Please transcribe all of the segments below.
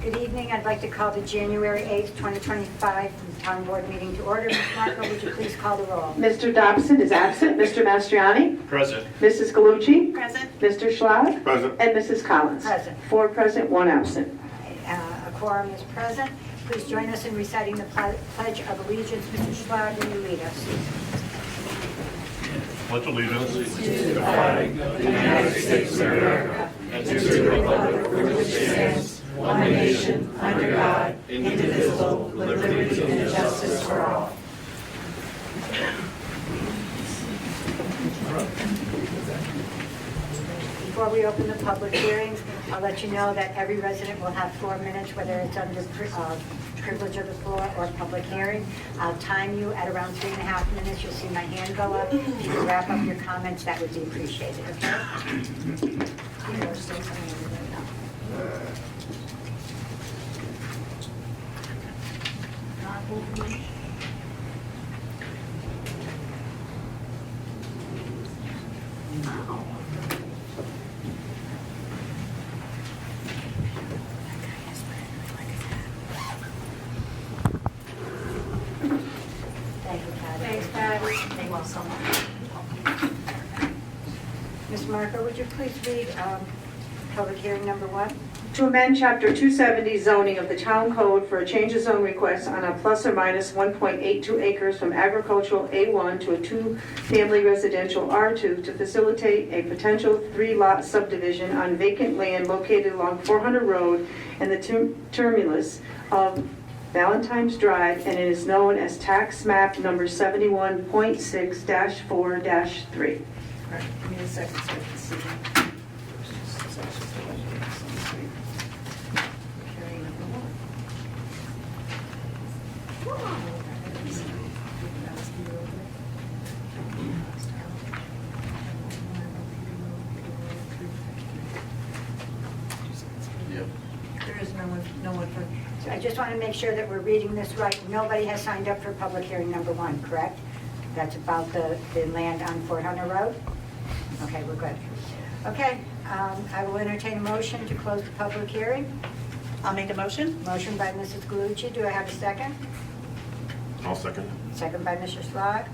Good evening. I'd like to call the January 8th, 2025 Town Board meeting to order. Ms. Marco, would you please call the roll? Mr. Dobson is absent. Mr. Mastriani? Present. Mrs. Galucci? Present. Mr. Schlag? Present. And Mrs. Collins? Present. 4 present, 1 absent. A quorum is present. Please join us in reciting the Pledge of Allegiance. Mr. Schlag, will you lead us? Pledge allegiance to the flag of the United States of America and to the republic for which it stands, one nation, under God, indivisible, with liberty and justice for all. Before we open the public hearings, I'll let you know that every resident will have 4 minutes, whether it's under privilege of the floor or public hearing. I'll time you at around 3.5 minutes. You'll see my hand go up. If you can wrap up your comments, that would be appreciated, okay? Thank you, Patty. Thanks, Patty. You're welcome. Ms. Marco, would you please read public hearing number 1? To amend Chapter 270 zoning of the Town Code for a change of zone request on a plus or minus 1.82 acres from agricultural A1 to a 2-family residential R2 to facilitate a potential 3-lot subdivision on vacant land located along 400 Road and the terminus of Valentine's Drive, and it is known as tax map number 71.6-4-3. All right, give me a second so I can see that. Hearing number 1. Yep. There is no one for, So I just want to make sure that we're reading this right. Nobody has signed up for public hearing number 1, correct? That's about the land on 400 Road? Okay, we're good. Okay, I will entertain a motion to close the public hearing. I'll make a motion. Motion by Mrs. Galucci. Do I have a second? I'll second. Second by Mr. Schlag.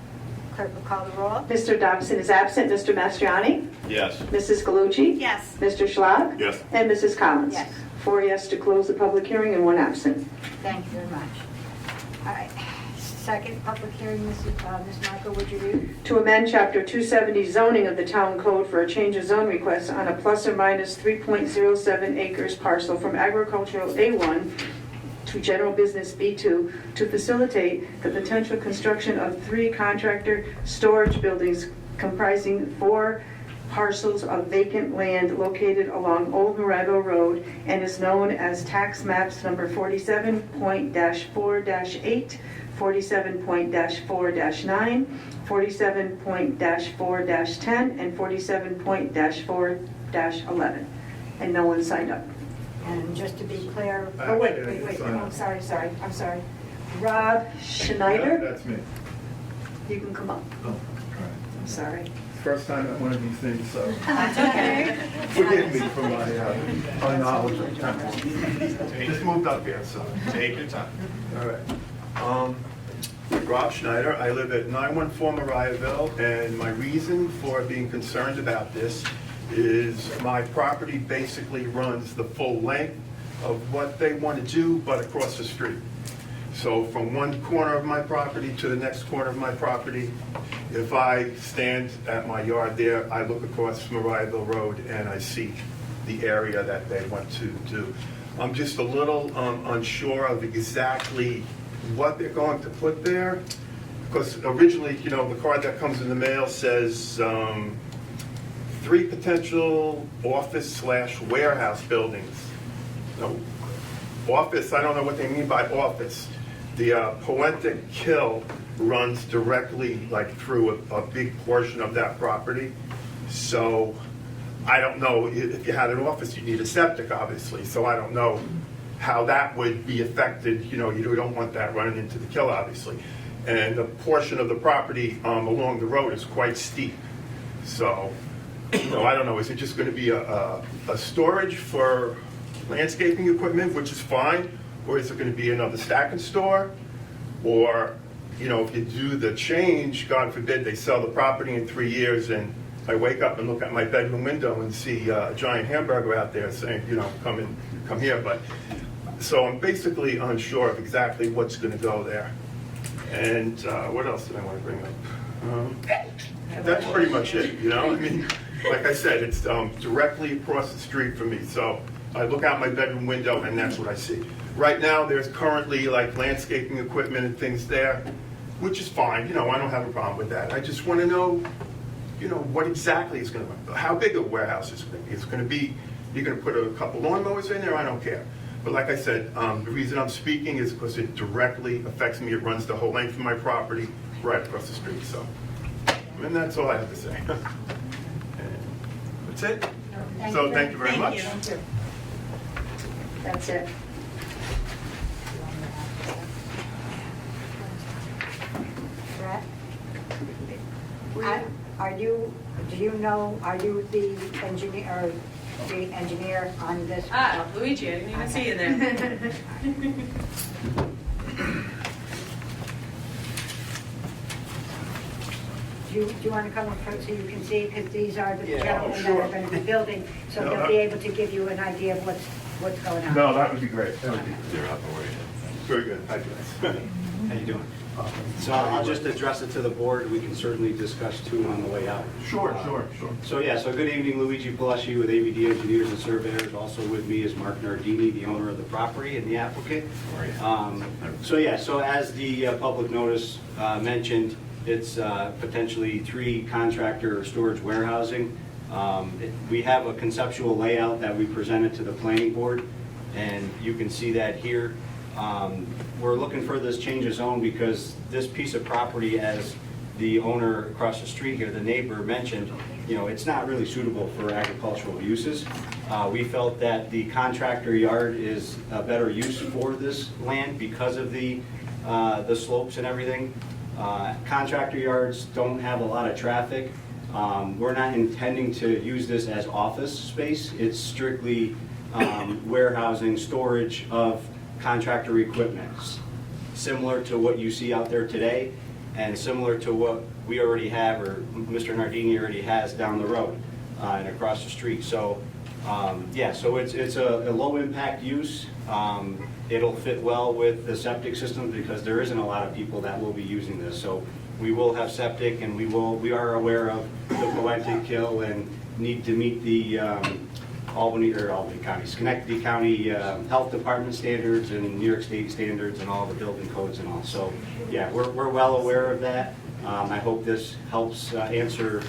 Clerk will call the roll. Mr. Dobson is absent. Mr. Mastriani? Yes. Mrs. Galucci? Yes. Mr. Schlag? Yes. And Mrs. Collins? Yes. 4 yes to close the public hearing and 1 absent. Thank you very much. All right, second public hearing, Ms. Marco, would you read? To amend Chapter 270 zoning of the Town Code for a change of zone request on a plus or minus 3.07 acres parcel from agricultural A1 to general business B2 to facilitate the potential construction of 3 contractor storage buildings comprising 4 parcels of vacant land located along Old Moro Road and is known as tax maps number 47.4-8, 47.4-9, 47.4-10, and 47.4-11. And no one signed up. And just to be clear, oh, wait, I'm sorry. Rob Schneider, That's me. you can come up. Oh, all right. I'm sorry. First time at one of these things, so That's okay. forgive me for my unknowledge of temple. Just moved up here, so. Take your time. All right. Rob Schneider, I live at 914 Mariahville, and my reason for being concerned about this is my property basically runs the full length of what they want to do, but across the street. So from one corner of my property to the next corner of my property, if I stand at my yard there, I look across Mariahville Road and I see the area that they want to do. I'm just a little unsure of exactly what they're going to put there, because originally, the card that comes in the mail says 3 potential office/warehouse buildings. No, office, I don't know what they mean by office. The Poetic Kill runs directly through a big portion of that property. So I don't know, if you had an office, you need a septic, obviously. So I don't know how that would be affected. You don't want that running into the kill, obviously. And a portion of the property along the road is quite steep. So, I don't know, is it just going to be a storage for landscaping equipment, which is fine, or is it gonna be another stacking store? Or, you know, if you do the change, God forbid, they sell the property in 3 years and I wake up and look at my bedroom window and see a giant hamburger out there saying, you know, come here. But, so I'm basically unsure of exactly what's gonna go there. And what else did I want to bring up? That's pretty much it, you know? I mean, like I said, it's directly across the street from me. So I look out my bedroom window and that's what I see. Right now, there's currently like landscaping equipment and things there, which is fine, you know, I don't have a problem with that. I just want to know, you know, what exactly is going to, how big a warehouse is going to be. It's going to be, you're going to put a couple lawnmowers in there, I don't care. But like I said, the reason I'm speaking is because it directly affects me. It runs the whole length of my property right across the street, so. And that's all I have to say. And that's it. So thank you very much. Thank you. That's it. Brett? Are you, do you know, are you the engineer on this? Luigi, I didn't even see you there. Do you want to come up front so you can see, because these are the Yeah, gentlemen that sure. are going to be building, so No, they'll be able to give you an idea of what's going on. No, that would be great. That would be They're up already. very good. Hi, guys. How you doing? So I'll just address it to the board. We can certainly discuss too on the way out. Sure. So yeah, so good evening, Luigi Palesci with ABD Engineers and Surveyors. Also with me is Mark Nardini, the owner of the property and the applicant. So yeah, so as the public notice mentioned, it's potentially 3 contractor storage warehousing. We have a conceptual layout that we presented to the planning board, and you can see that here. We're looking for this change of zone because this piece of property, as the owner across the street here, the neighbor mentioned, you know, it's not really suitable for agricultural uses. We felt that the contractor yard is a better use for this land because of the slopes and everything. Contractor yards don't have a lot of traffic. We're not intending to use this as office space. It's strictly warehousing, storage of contractor equipment, similar to what you see out there today and similar to what we already have, or Mr. Nardini already has down the road and across the street. So yeah, so it's a low impact use. It'll fit well with the septic system because there isn't a lot of people that will be using this. So we will have septic, and we are aware of the Poetic Kill and need to meet the Schenectady County Health Department standards and New York State standards and all the building codes and all. So yeah, we're well aware of that. I hope this helps answer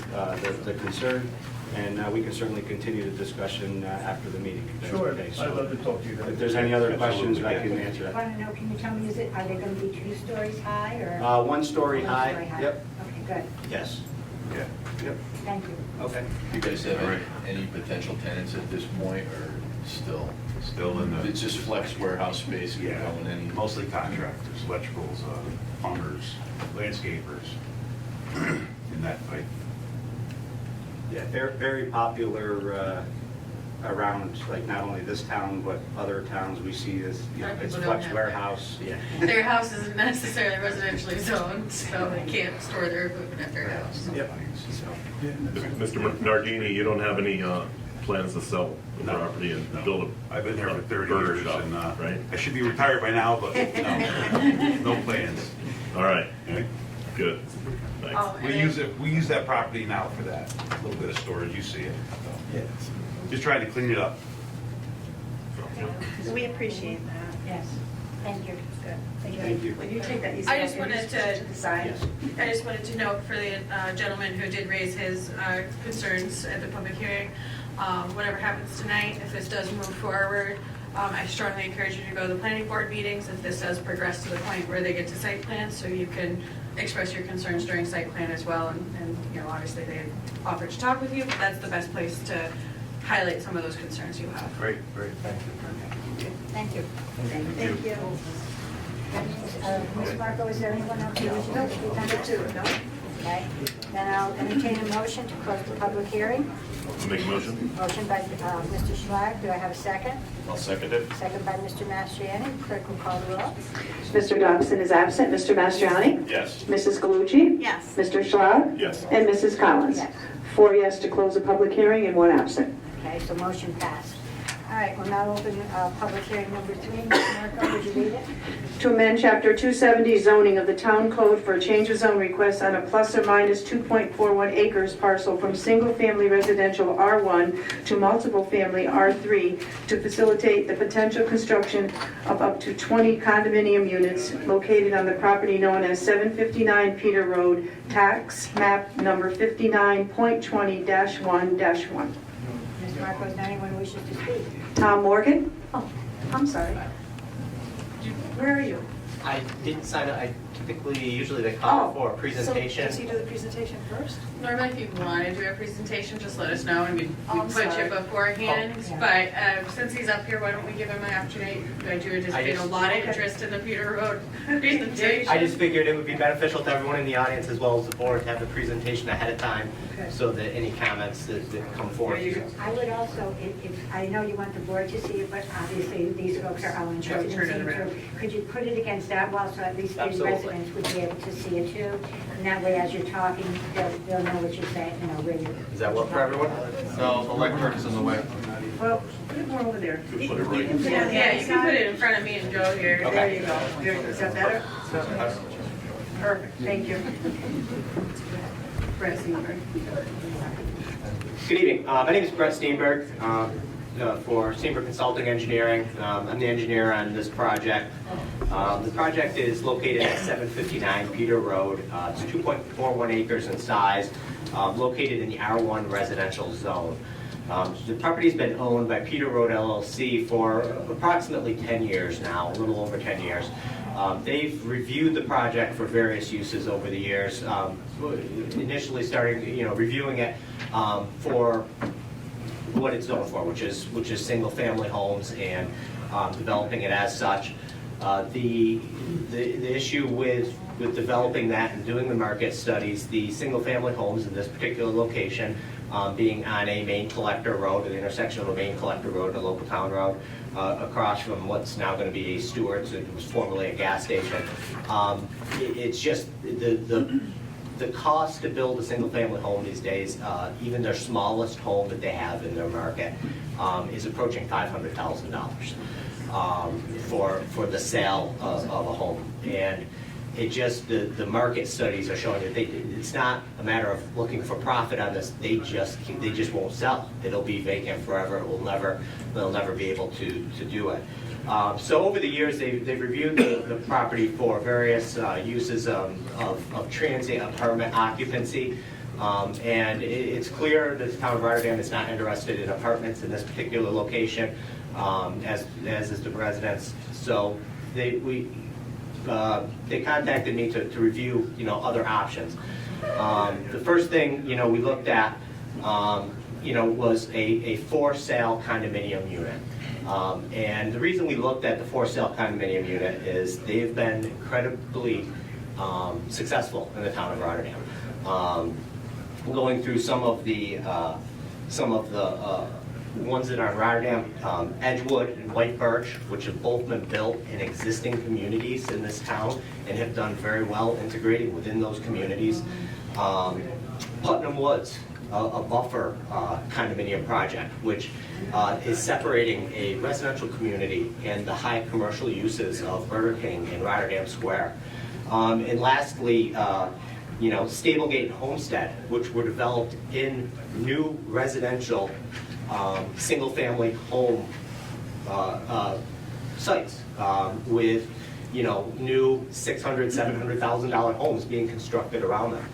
the concern, and we can certainly continue the discussion after the meeting. if that's Sure, okay. I'd So love to talk to you then. if there's any other questions, I can answer I that. want to know, can you tell me, are they going to be 2 stories high or? 1 story One high. story high? Yep. Okay, good. Yes. Yeah. Yep. Thank you. Okay. You guys have any potential tenants at this point, or still? Still in the. It's just flex warehouse space Yeah, going in? mostly contractors, electricals, plumbers, landscapers, in that type. Yeah, very popular around, like, not only this town, but other towns. We see this, you know, Other it's people don't flex have warehouse. Yeah. Their house isn't necessarily residentially zoned, so they can't store their equipment at their house. Yep. Mr. Nardini, you don't have any plans to sell the No, property and no. build a I've been here for 30 burger years, shop, and right? I should be retired by now, but no plans. All right, good. Thanks. Oh, We use that property now for that, a little bit of storage, you see it. Yeah. Just trying to clean it up. We appreciate that. Yes, thank you. Good. Thank you. When you take that, I just wanted to, Yes. I just wanted to note for the gentleman who did raise his concerns at the public hearing, whatever happens tonight, if this does move forward, I strongly encourage you to go to the planning board meetings if this does progress to the point where they get to site plans, so you can express your concerns during site plan as well, and you know, obviously they offered to talk with you, but that's the best place to highlight some of those concerns you have. Great, thank you. Thank you. Thank you. Ms. Marco, is there anyone else? No, we kind of do, no? Okay? Then I'll entertain a motion to close the public hearing. I'll make a motion. Motion by Mr. Schlag. Do I have a second? I'll second it. Second by Mr. Mastriani. Clerk will call the roll. Mr. Dobson is absent. Mr. Mastriani? Yes. Mrs. Galucci? Yes. Mr. Schlad? Yes. And Mrs. Collins? Yes. 4 yes to close the public hearing and 1 absent. Okay, so motion passed. All right, we'll now open public hearing number 3. Mr. Marco, would you read it? To amend Chapter 270 zoning of the Town Code for a change of zone request on a plus or minus 2.41 acres parcel from single-family residential R1 to multiple-family R3 to facilitate the potential construction of up to 20 condominium units located on the property known as 759 Peter Road, tax map number 59.20-1-1. Ms. Marco, is there anyone who wishes to speak? Tom Morgan? Oh, I'm sorry. Where are you? I didn't sign up. I usually they call for a presentation. So, does he do the presentation first? Normally, if you want to do a presentation, just let us know and we Oh, I'm put you sorry. beforehand. Oh. But since he's up here, why don't we give him an opportunity? I do anticipate a lot of interest in the Peter Road presentation. I just figured it would be beneficial to everyone in the audience as well as the board to have the presentation ahead of time Okay. so that any comments that come forth. I would also, if I know you want the board to see it, but obviously these folks are all interested in Turn it seeing around. through. Could you put it against that wall so at least the Absolutely. residents would be able to see it too? And that way, as you're talking, they'll know what you're saying, you know, where you. Does that work for everyone? No, electric's in the way. Well, put it more over there. Put it right. Yeah, you can put it in front of me and Joe here. Okay. There you go. There you go. Is that better? Perfect, thank you. Brett Steenberg. Good evening. My name is Brett Steenberg for Steenberg Consulting Engineering. I'm the engineer on this project. The project is located at 759 Peter Road. It's 2.41 acres in size, located in the R1 residential zone. The property's been owned by Peter Road LLC for approximately 10 years now, a little over 10 years. They've reviewed the project for various uses over the years, initially starting, reviewing it for what it's zoned for, which is single-family homes and developing it as such. The issue with developing that and doing the market studies, the single-family homes in this particular location, being on a main collector road, at the intersection of a main collector road and a local town road, across from what's now going to be a Stewart's, it was formerly a gas station. It's just the cost to build a single-family home these days, even their smallest home that they have in their market, is approaching $500,000 for the sale of a home. And it just, the market studies are showing that it's not a matter of looking for profit on this. They just won't sell. It'll be vacant forever. They'll never be able to do it. So over the years, they've reviewed the property for various uses of transient apartment occupancy. And it's clear that the town of Rotterdam is not interested in apartments in this particular location, as is the residents. So they contacted me to review, other options. The first thing, we looked at, was a for-sale condominium unit. And the reason we looked at the for-sale condominium unit is they've been incredibly successful in the town of Rotterdam. Going through some of the ones that are in Rotterdam, Edgewood and White Birch, which have both been built in existing communities in this town and have done very well integrating within those communities. Putnam Woods, a buffer condominium project, which is separating a residential community and the high commercial uses of Burger King in Rotterdam Square. And lastly, Stablegate and Homestead, which were developed in new residential single-family home sites with new $600,000, $700,000 homes being constructed around them.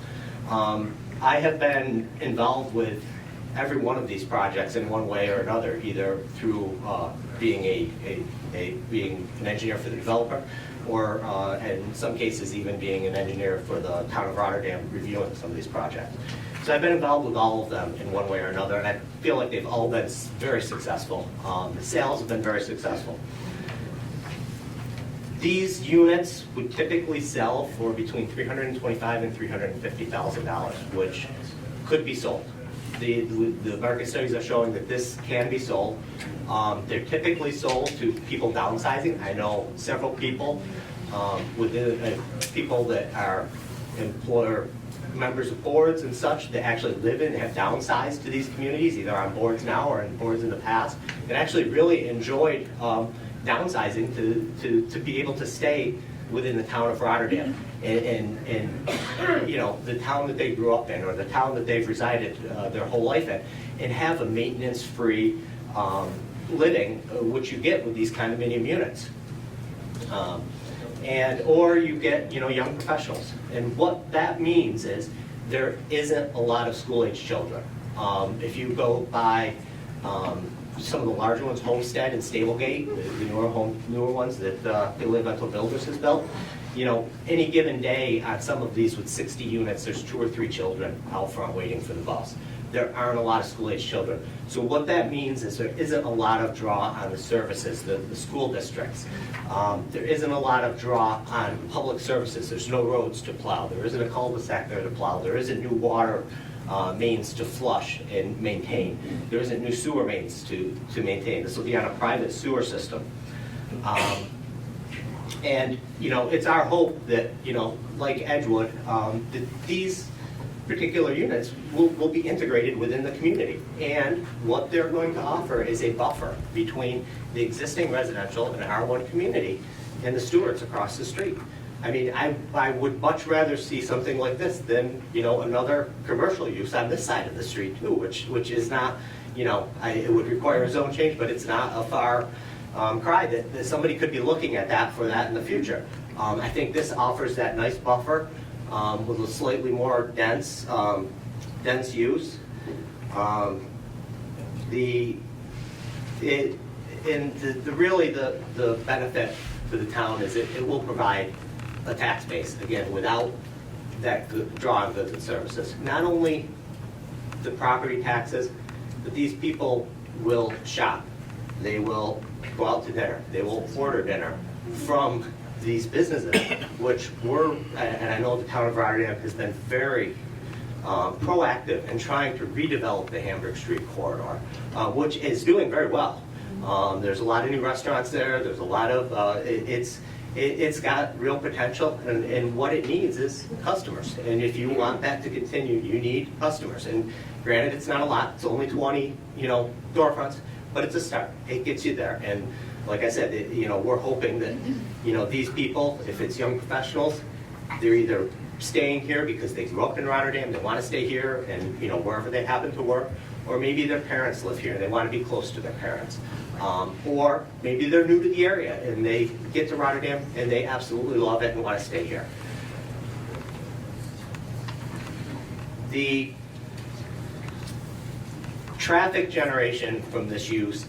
I have been involved with every one of these projects in one way or another, either through being being an engineer for the developer, or in some cases even being an engineer for the town of Rotterdam reviewing some of these projects. So I've been involved with all of them in one way or another, and I feel like they've all been very successful. The sales have been very successful. These units would typically sell for between $325,000 and $350,000, which could be sold. The market studies are showing that this can be sold. They're typically sold to people downsizing. I know several people people that are members of boards and such that actually live in and have downsized to these communities, either on boards now or in boards in the past, and actually really enjoyed downsizing to be able to stay within the town of Rotterdam and you know, the town that they grew up in or the town that they've resided their whole life in, and have a maintenance-free living, which you get with these condominium units. Or you get, you know, young professionals. And what that means is there isn't a lot of school-age children. If you go by some of the larger ones, Homestead and Stablegate, the newer ones that Italy Rental Builders has built, you know, any given day on some of these with 60 units, there's 2 or 3 children out front waiting for the bus. There aren't a lot of school-age children. So what that means is there isn't a lot of draw on the services, the school districts. There isn't a lot of draw on public services. There's no roads to plow. There isn't a cul-de-sac there to plow. There isn't new water mains to flush and maintain. There isn't new sewer mains to maintain. This will be on a private sewer system. And, you know, it's our hope that, you know, like Edgewood, that these particular units will be integrated within the community. And what they're going to offer is a buffer between the existing residential and R1 community and the Stewarts across the street. I mean, I would much rather see something like this than, you know, another commercial use on this side of the street too, which is not, you know, it would require a zone change, but it's not a far cry that somebody could be looking at that for that in the future. I think this offers that nice buffer with a slightly more dense use. Really the benefit to the town is it will provide a tax base, again, without that draw on goods and services. Not only the property taxes, but these people will shop. They will go out to dinner. They will order dinner from these businesses, which and I know the town of Rotterdam has been very proactive in trying to redevelop the Hamburg Street corridor, which is doing very well. There's a lot of new restaurants there. There's a lot of, it's got real potential, and what it needs is customers. And if you want that to continue, you need customers. And granted, it's not a lot. It's only 20, you know, storefronts, but it's a start. It gets you there. And like I said, you know, we're hoping that, you know, these people, if it's young professionals, they're either staying here because they grew up in Rotterdam, they want to stay here, and, you know, wherever they happen to work, or maybe their parents live here and they want to be close to their parents. Or maybe they're new to the area and they get to Rotterdam and they absolutely love it and want to stay here. The traffic generation from this use,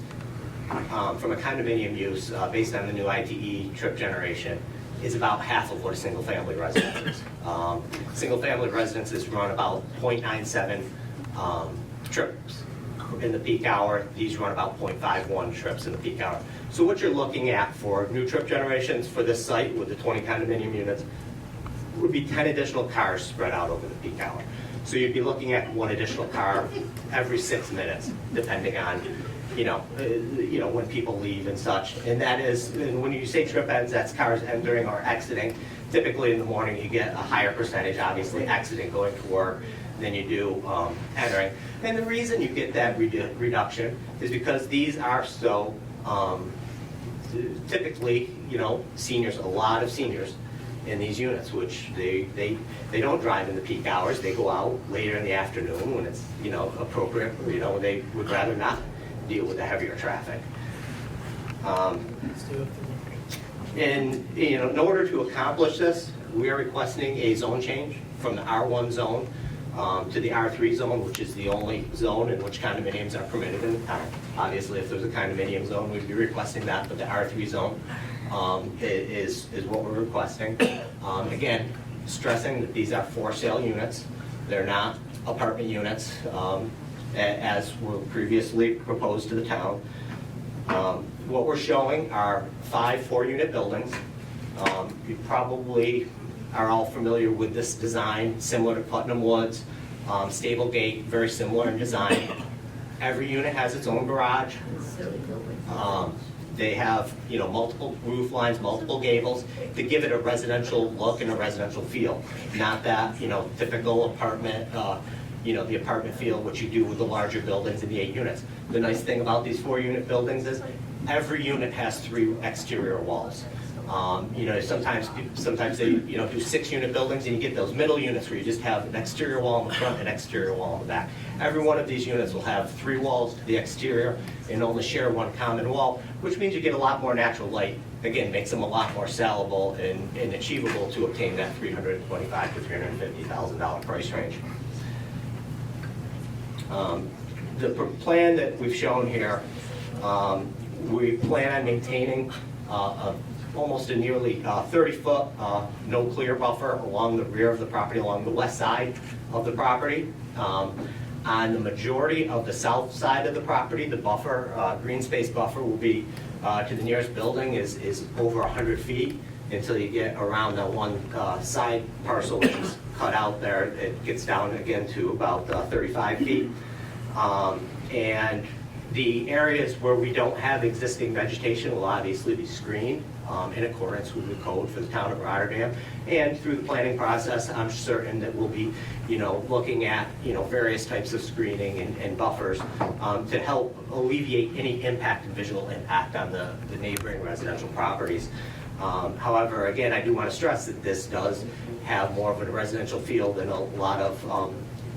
from a condominium use, based on the new ITE trip generation, is about half of what a single-family residence is. Single-family residences run about 0.97 trips in the peak hour. These run about 0.51 trips in the peak hour. So what you're looking at for new trip generations for this site with the 20 condominium units would be 10 additional cars spread out over the peak hour. So you'd be looking at 1 additional car every 6 minutes, depending on, you know, when people leave and such. And that is, and when you say trip ends, that's cars entering or exiting. Typically in the morning, you get a higher percentage, obviously, exiting, going to work, than you do entering. And the reason you get that reduction is because these are so typically, you know, seniors, a lot of seniors in these units, which they don't drive in the peak hours. They go out later in the afternoon when it's, you know, appropriate. You know, they would rather not deal with the heavier traffic. And, you know, in order to accomplish this, we are requesting a zone change from the R1 zone to the R3 zone, which is the only zone in which condominiums are permitted in the town. Obviously, if there's a condominium zone, we'd be requesting that, but the R3 zone is what we're requesting. Again, stressing that these are for sale units. They're not apartment units, as were previously proposed to the town. What we're showing are 5 4-unit buildings You probably are all familiar with this design, similar to Putnam Woods. Stable gate, very similar in design. Every unit has its own garage. They have, multiple roof lines, multiple gables to give it a residential look and a residential feel. Not that, typical apartment, the apartment feel, which you do with the larger buildings and the 8 units. The nice thing about these 4-unit buildings is every unit has 3 exterior walls. Sometimes they, do 6-unit buildings and you get those middle units where you just have an exterior wall in the front and an exterior wall in the back. Every one of these units will have 3 walls to the exterior and only share 1 common wall, which means you get a lot more natural light. Again, makes them a lot more sellable and achievable to obtain that $325,000 to $350,000 price range. The plan that we've shown here, we plan on maintaining almost a nearly 30-foot no clear buffer along the rear of the property, along the west side of the property. On the majority of the south side of the property, the buffer, green space buffer, will be to the nearest building is over 100 feet until you get around that one side parcel which is cut out there. It gets down again to about 35 feet. And the areas where we don't have existing vegetation will obviously be screened in accordance with the code for the town of Rotterdam. And through the planning process, I'm certain that we'll be, looking at, various types of screening and buffers to help alleviate any impact and visual impact on the neighboring residential properties. However, again, I do want to stress that this does have more of a residential feel than a lot of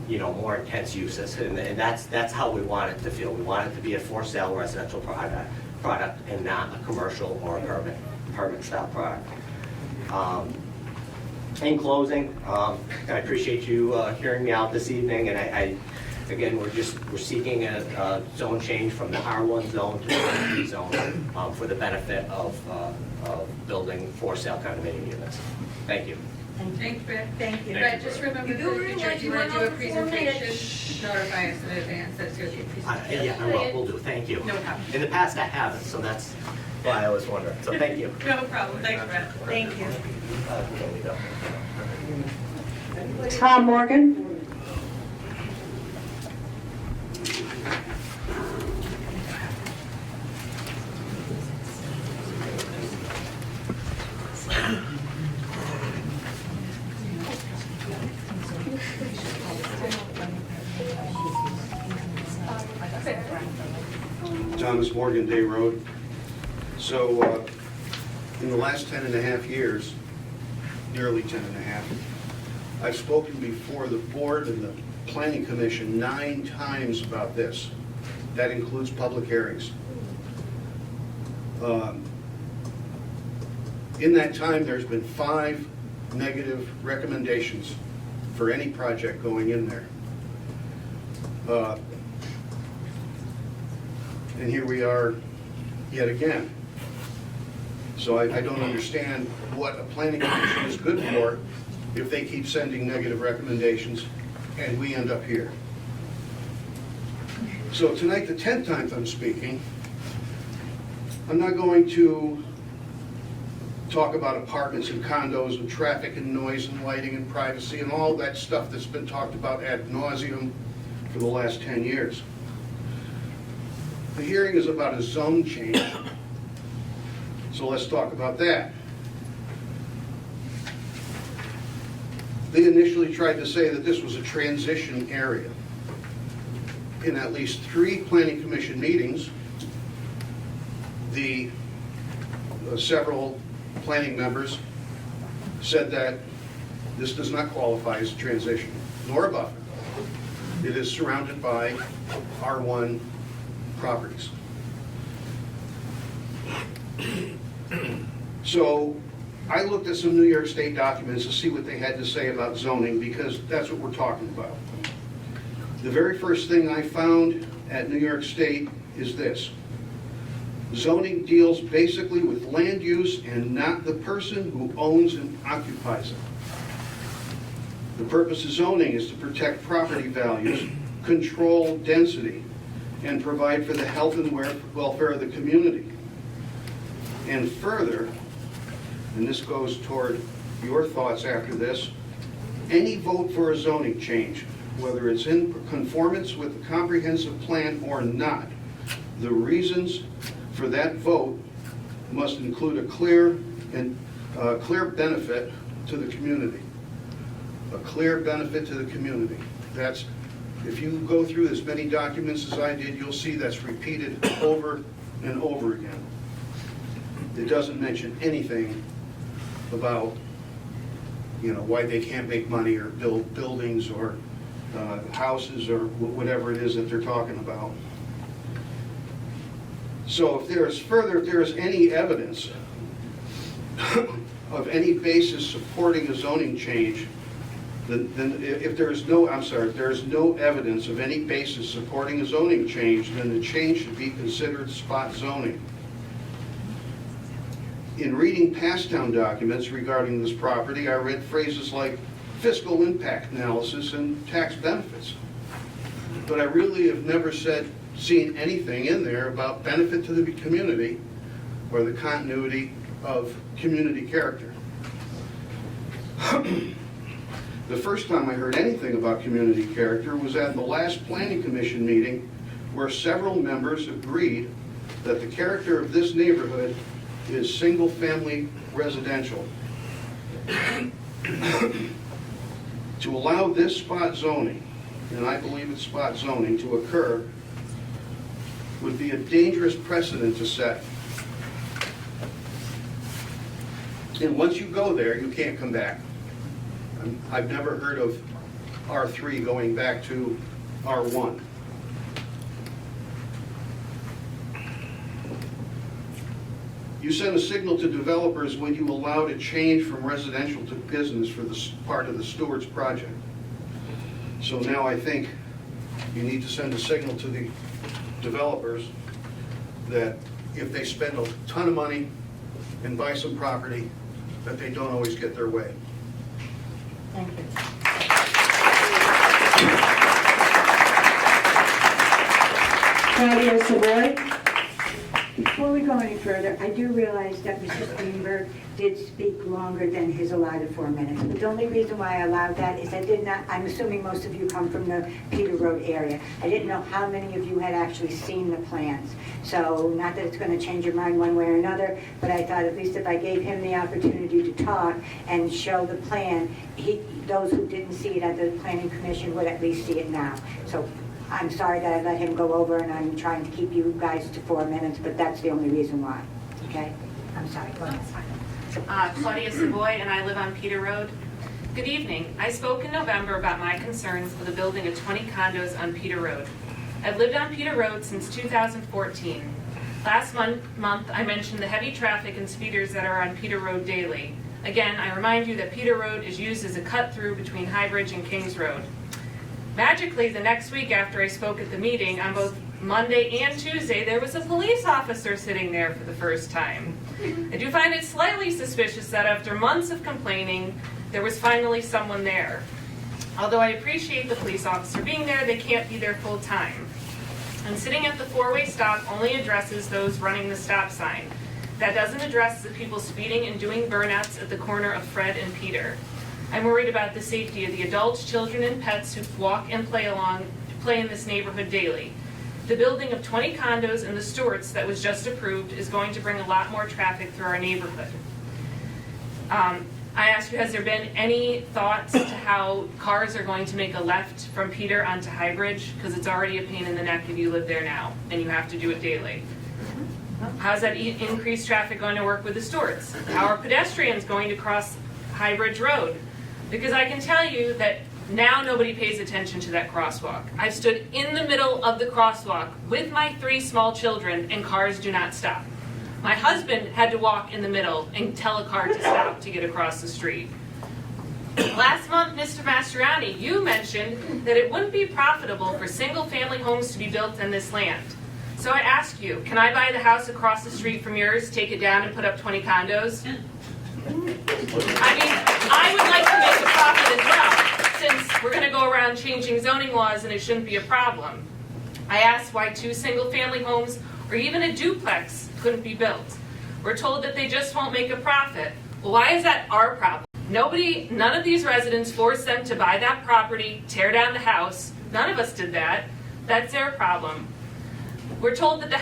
more intense uses, and that's how we want it to feel. We want it to be a for sale residential product and not a commercial or apartment style product. In closing, I appreciate you hearing me out this evening, and again, we're seeking a zone change from the R1 zone to the R3 zone for the benefit of building for sale condominium units. Thank you. Thanks, Brett. Thank you. Brett, just remember, You do for the future, if you want to do a presentation, notify us in advance, that's going to be a presentation. Yeah, I will do. Thank you. No problem. In the past, I haven't, so that's why I was wondering. So thank you. No problem, thanks, Brett. Thank you. Tom Morgan? Thomas Morgan, Day Road. So in the last 10 and a half years, nearly 10 and a half, I've spoken before the board and the planning commission 9 times about this. That includes public hearings. In that time, there's been 5 negative recommendations for any project going in there. And here we are yet again. So I don't understand what a planning commission is good for if they keep sending negative recommendations and we end up here. So tonight, the 10th time I'm speaking, I'm not going to talk about apartments and condos and traffic and noise and lighting and privacy and all that stuff that's been talked about ad nauseum for the last 10 years. The hearing is about a zone change, so let's talk about that. They initially tried to say that this was a transition area. In at least 3 planning commission meetings, the several planning members said that this does not qualify as a transition, nor a buffer. It is surrounded by R1 properties. So I looked at some New York State documents to see what they had to say about zoning, because that's what we're talking about. The very first thing I found at New York State is this: zoning deals basically with land use and not the person who owns and occupies it. The purpose of zoning is to protect property values, control density, and provide for the health and welfare of the community. And further, and this goes toward your thoughts after this, any vote for a zoning change, whether it's in conformance with the comprehensive plan or not, the reasons for that vote must include a clear benefit to the community. A clear benefit to the community. That's, if you go through as many documents as I did, you'll see that's repeated over and over again. It doesn't mention anything about, you know, why they can't make money or build buildings or houses or whatever it is that they're talking about. So if there is any evidence of any basis supporting a zoning change, then if there is no, if there is no evidence of any basis supporting a zoning change, then the change should be considered spot zoning. In reading past town documents regarding this property, I read phrases like fiscal impact analysis and tax benefits. But I really have never seen anything in there about benefit to the community or the continuity of community character. The first time I heard anything about community character was at the last Planning Commission meeting, where several members agreed that the character of this neighborhood is single-family residential. To allow this spot zoning, and I believe it's spot zoning, to occur would be a dangerous precedent to set. And once you go there, you can't come back. I've never heard of R3 going back to R1. You send a signal to developers when you allowed a change from residential to business for this part of the Stewart's project. So now I think you need to send a signal to the developers that if they spend a ton of money and buy some property, that they don't always get their way. Thank you. Claudia Savoy? Before we go any further, I do realize that Mr. Steenberg did speak longer than his allotted 4 minutes. But the only reason why I allowed that is I'm assuming most of you come from the Peter Road area. I didn't know how many of you had actually seen the plans. So not that it's going to change your mind one way or another, but I thought at least if I gave him the opportunity to talk and show the plan, those who didn't see it at the Planning Commission would at least see it now. So I'm sorry that I let him go over, and I'm trying to keep you guys to 4 minutes, but that's the only reason why, okay? I'm sorry, go ahead. Claudia Savoy, and I live on Peter Road. Good evening. I spoke in November about my concerns with the building of 20 condos on Peter Road. I've lived on Peter Road since 2014. Last month, I mentioned the heavy traffic and speeders that are on Peter Road daily. Again, I remind you that Peter Road is used as a cut-through between High Bridge and Kings Road. Magically, the next week after I spoke at the meeting, on both Monday and Tuesday, there was a police officer sitting there for the first time. I do find it slightly suspicious that after months of complaining, there was finally someone there. Although I appreciate the police officer being there, they can't be there full time. And sitting at the four-way stop only addresses those running the stop sign. That doesn't address the people speeding and doing burnouts at the corner of Fred and Peter. I'm worried about the safety of the adults, children, and pets who walk and play in this neighborhood daily. The building of 20 condos in the Stewarts that was just approved is going to bring a lot more traffic through our neighborhood. I asked you, has there been any thoughts to how cars are going to make a left from Peter onto High Bridge? Because it's already a pain in the neck if you live there now, and you have to do it daily. How's that increased traffic going to work with the Stewarts? How are pedestrians going to cross High Bridge Road? Because I can tell you that now nobody pays attention to that crosswalk. I've stood in the middle of the crosswalk with my 3 small children, and cars do not stop. My husband had to walk in the middle and tell a car to stop to get across the street. Last month, Mr. Mastriani, you mentioned that it wouldn't be profitable for single-family homes to be built on this land. So I ask you, can I buy the house across the street from yours, take it down, and put up 20 condos? I mean, I would like to make a profit as well, since we're going to go around changing zoning laws and it shouldn't be a problem. I asked why 2 single-family homes or even a duplex couldn't be built. We're told that they just won't make a profit. Why is that our problem? None of these residents forced them to buy that property, tear down the house. None of us did that. That's their problem. We're told that the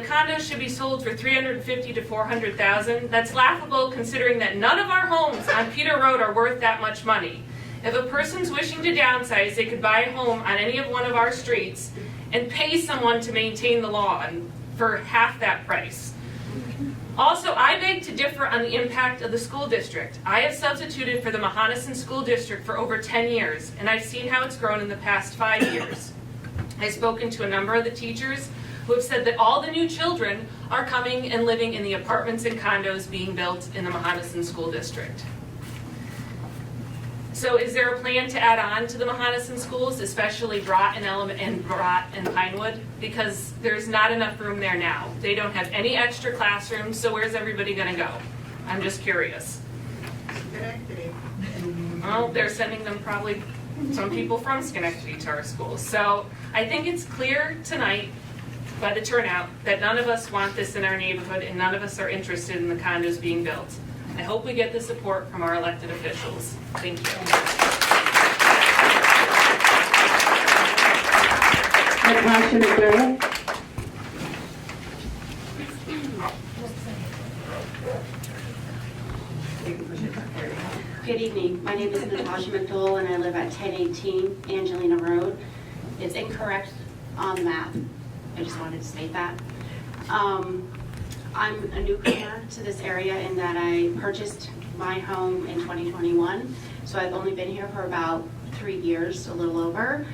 condos should be sold for $350,000 to $400,000. That's laughable considering that none of our homes on Peter Road are worth that much money. If a person's wishing to downsize, they could buy a home on any of one of our streets and pay someone to maintain the lawn for half that price. Also, I beg to differ on the impact of the school district. I have substituted for the Mahonison School District for over 10 years, and I've seen how it's grown in the past 5 years. I've spoken to a number of the teachers who have said that all the new children are coming and living in the apartments and condos being built in the Mahonison School District. So is there a plan to add on to the Mahonison schools, especially Brott and Pinewood? Because there's not enough room there now. They don't have any extra classrooms, so where's everybody gonna go? I'm just curious. Well, they're sending them probably some people from Schenectady to our schools. So I think it's clear tonight by the turnout that none of us want this in our neighborhood and none of us are interested in the condos being built. I hope we get the support from our elected officials. Thank you. Natasha McDermott. Good evening. My name is Natasha McDowell and I live at 1018 Angelina Road. It's incorrect on the map. I just wanted to state that. I'm a newcomer to this area in that I purchased my home in 2021. So I've only been here for about 3 years, a little over.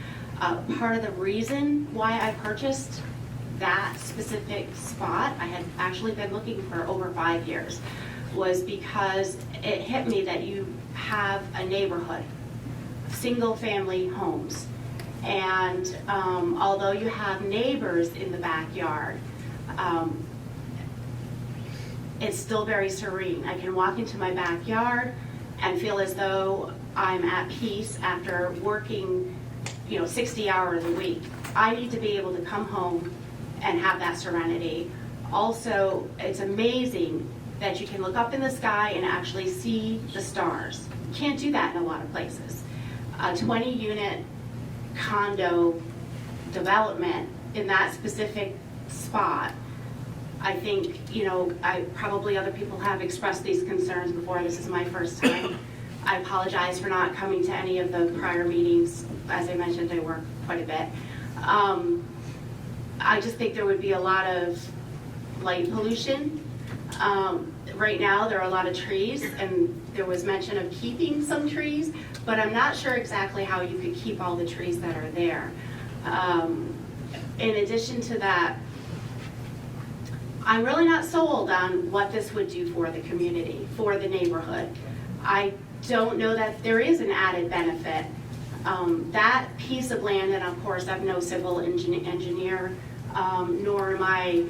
Part of the reason why I purchased that specific spot, I had actually been looking for over 5 years, was because it hit me that you have a neighborhood, single family homes. And although you have neighbors in the backyard, it's still very serene. I can walk into my backyard and feel as though I'm at peace after working, 60 hours a week. I need to be able to come home and have that serenity. Also, it's amazing that you can look up in the sky and actually see the stars. You can't do that in a lot of places. A 20-unit condo development in that specific spot, I think, probably other people have expressed these concerns before. This is my first time. I apologize for not coming to any of the prior meetings. As I mentioned, I work quite a bit. I just think there would be a lot of light pollution. Right now, there are a lot of trees, and there was mention of keeping some trees, but I'm not sure exactly how you could keep all the trees that are there. In addition to that, I'm really not sold on what this would do for the community, for the neighborhood. I don't know that there is an added benefit. That piece of land, and of course I'm no civil engineer, nor am I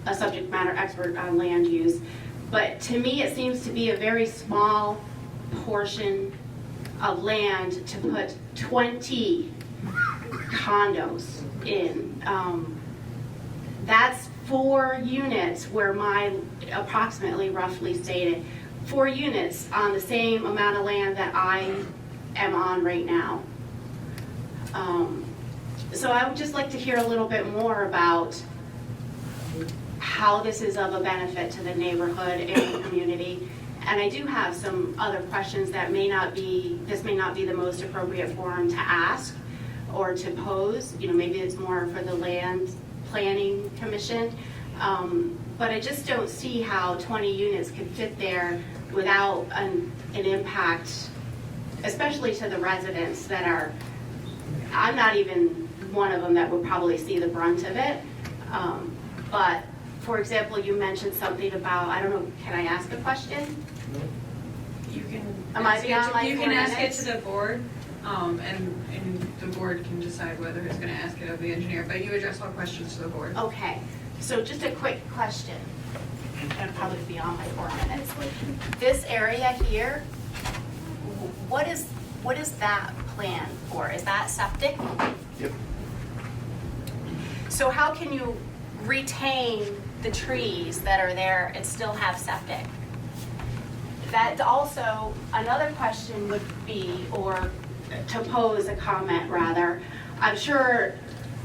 a subject matter expert on land use, but to me it seems to be a very small portion of land to put 20 condos in. That's 4 units where my approximately roughly stated 4 units on the same amount of land that I am on right now. So I would just like to hear a little bit more about how this is of a benefit to the neighborhood and the community. And I do have some other questions that this may not be the most appropriate forum to ask or to pose. Maybe it's more for the Land Planning Commission. But I just don't see how 20 units could fit there without an impact, especially to the residents that are, I'm not even one of them that would probably see the brunt of it. But for example, you mentioned something about, I don't know, can I ask a question? You can. Am I beyond my 4 minutes? You can ask it to the board, and the board can decide whether it's going to ask it of the engineer, but you address all questions to the board. Okay, so just a quick question. It'll probably be on my 4 minutes. This area here, what is that plan for? Is that septic? Yep. So how can you retain the trees that are there and still have septic? That also, another question would be, or to pose a comment rather, I'm sure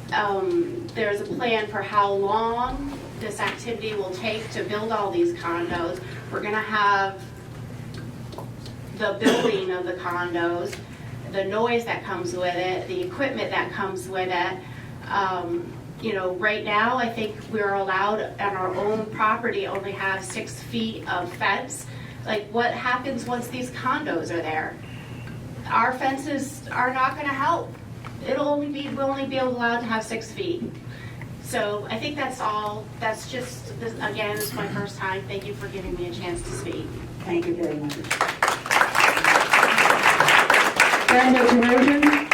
there's a plan for how long this activity will take to build all these condos. We're gonna have the building of the condos, the noise that comes with it, the equipment that comes with it. You know, right now, I think we're allowed on our own property only have 6 feet of fence. Like, what happens once these condos are there? Our fences are not gonna help. We'll only be allowed to have 6 feet. So I think that's all, that's just, again, it's my first time. Thank you for giving me a chance to speak. Thank you very much. Condo conversion?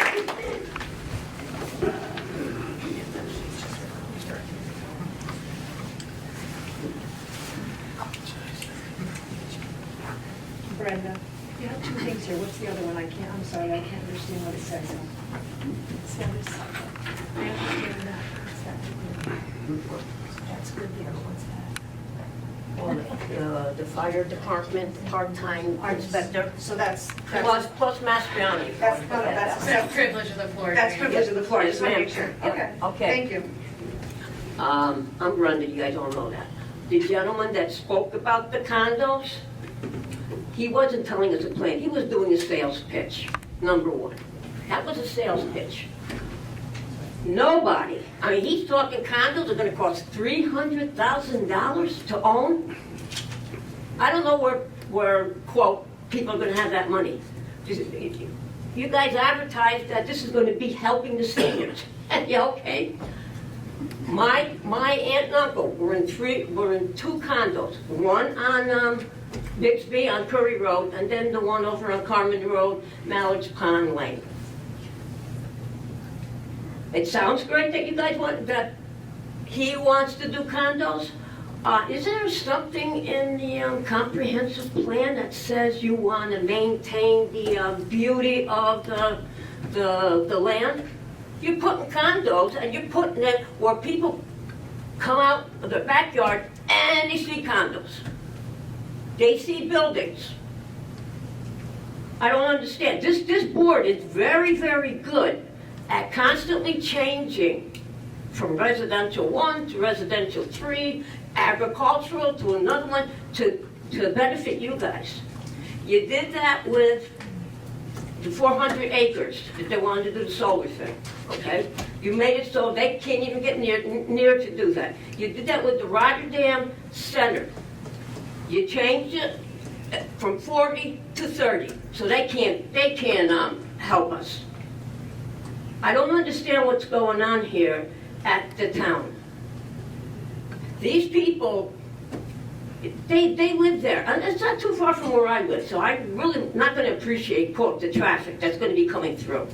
Brenda, you have 2 things here. What's the other one? I'm sorry, I can't understand what it says. It's the other side. I understand that. That's good. The other one's that. The fire department, part-time inspector, So that's plus Mastriani. That's privilege of the floor. That's privilege of the floor. Just want to make sure. Yeah, okay. Thank you. I'm Brenda, you guys all know that. The gentleman that spoke about the condos, he wasn't telling us a plan, he was doing a sales pitch, number one. That was a sales pitch. Nobody, I mean, he's talking condos are gonna cost $300,000 to own. I don't know where, quote, people are gonna have that money. You guys advertised that this is gonna be helping the seniors. Yeah, okay. My aunt and uncle were in 2 condos, one on Bixby on Curry Road, and then the one over on Carmen Road, Mallard's Pond Lane. It sounds great that you guys want, that he wants to do condos. Is there something in the comprehensive plan that says you want to maintain the beauty of the land? You're putting condos and you're putting it where people come out of their backyard and they see condos. They see buildings. I don't understand. This board is very, very good at constantly changing from residential 1 to residential 3, agricultural to another one to benefit you guys. You did that with the 400 acres that they wanted to do the solar thing, okay? You made it so they can't even get near to do that. You did that with the Rotterdam Center. You changed it from 40 to 30, so they can help us. I don't understand what's going on here at the town. These people, they live there, and it's not too far from where I live, so I'm really not going to appreciate, quote, the traffic that's going to be coming through.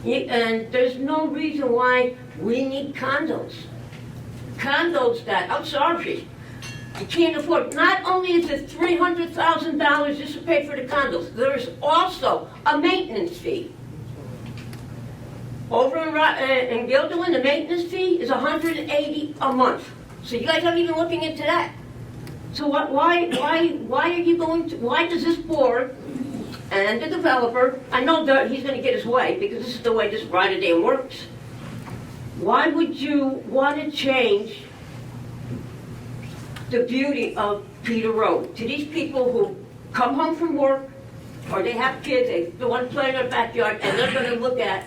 And there's no reason why we need condos. Condos that, I'm sorry, you can't afford. Not only is it $300,000 just to pay for the condos, there's also a maintenance fee. Over in Gilderland, the maintenance fee is $180 a month. So you guys aren't even looking into that. So why are you going to, why does this board and the developer, I know that he's going to get his way because this is the way this Rotterdam works. Why would you want to change the beauty of Peter Road to these people who come home from work or they have kids, they want to play in their backyard, and they're going to look at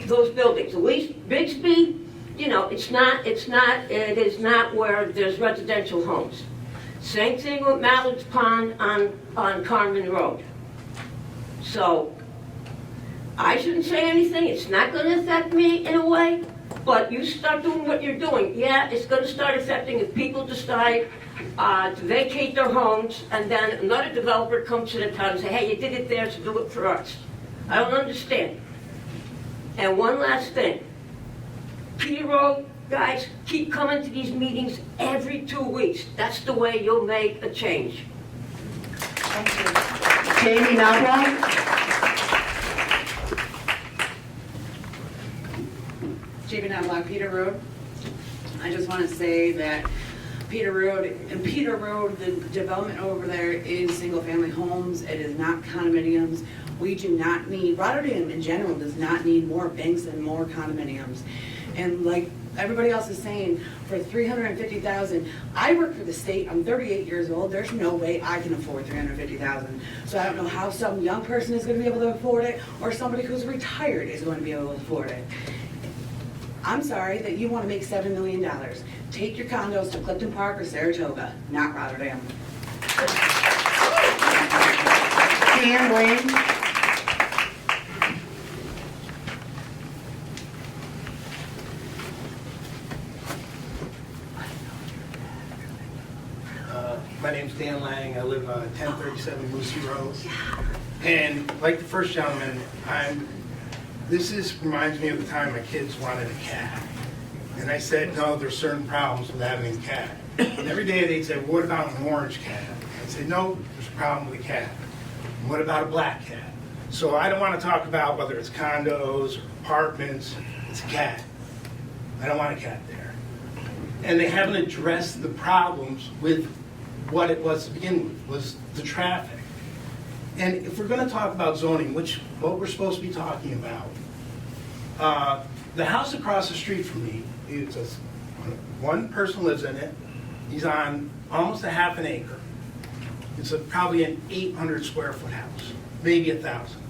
those buildings? At least Bixby, you know, it is not where there's residential homes. Same thing with Mallard's Pond on Carmen Road. So, I shouldn't say anything, it's not going to affect me in a way, but you start doing what you're doing, yeah, it's going to start affecting if people decide to vacate their homes, and then another developer comes to the town and say, hey, you did it there, so do it for us. I don't understand. And one last thing. Peter Road, guys, keep coming to these meetings every 2 weeks. That's the way you'll make a change. Thank you. Jamie Nabla? Jamie Nabla, Peter Road. I just want to say that Peter Road. And Peter Road, the development over there is single-family homes. It is not condominiums. We do not need, Rotterdam in general does not need more banks and more condominiums. And like everybody else is saying, for $350,000, I work for the state, I'm 38 years old, there's no way I can afford $350,000. So I don't know how some young person is gonna be able to afford it, or somebody who's retired is going to be able to afford it. I'm sorry that you wanna make $7 million. Take your condos to Clifton Park or Saratoga, not Rotterdam. Dan Lane. My name's Dan Lang. I live on 1037 Lucy Road. And like the first gentleman, this reminds me of the time my kids wanted a cat. And I said, no, there's certain problems with having a cat. And every day they'd say, well, what about an orange cat? I'd say, no, there's a problem with a cat. And what about a black cat? So I don't want to talk about whether it's condos or apartments. It's a cat. I don't want a cat there. And they haven't addressed the problems with what it was to begin with, was the traffic. And if we're going to talk about zoning, what we're supposed to be talking about, the house across the street from me, one person lives in it. He's on almost a half an acre. It's probably an 800 square foot house, maybe 1,000.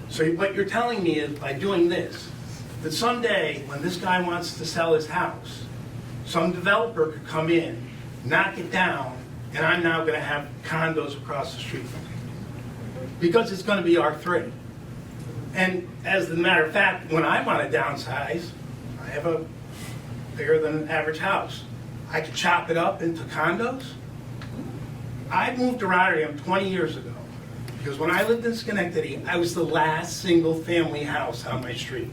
So what you're telling me is by doing this, that someday when this guy wants to sell his house, some developer could come in, knock it down, and I'm now going to have condos across the street from me. Because it's going to be R3. And as a matter of fact, when I want to downsize, I have a bigger than average house. I could chop it up into condos. I moved to Rotterdam 20 years ago. Because when I lived in Schenectady, I was the last single family house on my street.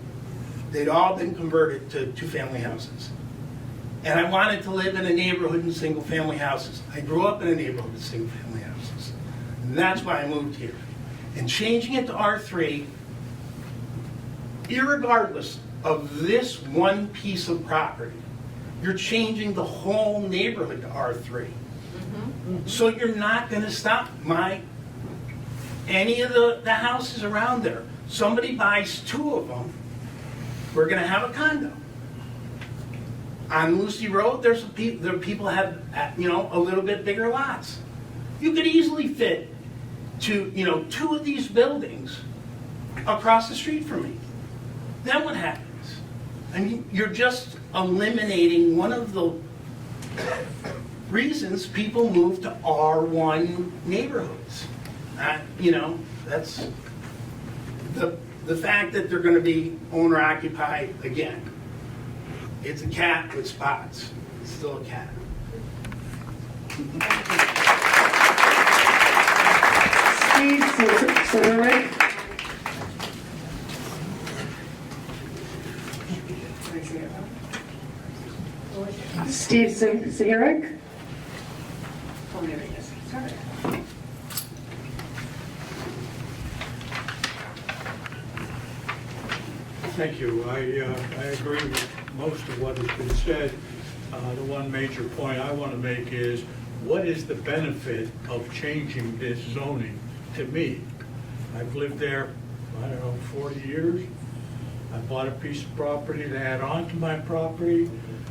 They'd all been converted to two-family houses. And I wanted to live in a neighborhood in single-family houses. I grew up in a neighborhood with single-family houses. And that's why I moved here. And changing it to R3, irregardless of this one piece of property, you're changing the whole neighborhood to R3. So you're not going to stop any of the houses around there. Somebody buys 2 of them, we're going to have a condo. On Lucy Road, there are people have a little bit bigger lots. You could easily fit 2 of these buildings across the street from me. Then what happens? I mean, you're just eliminating one of the reasons people move to R1 neighborhoods. That's the fact that they're going to be owner occupied again. It's a cat with spots. It's still a cat. Steve Sidoric. Steve Sidoric. Thank you. I agree with most of what has been said. The one major point I want to make is, what is the benefit of changing this zoning to me? I've lived there, 40 years. I bought a piece of property to add on to my property.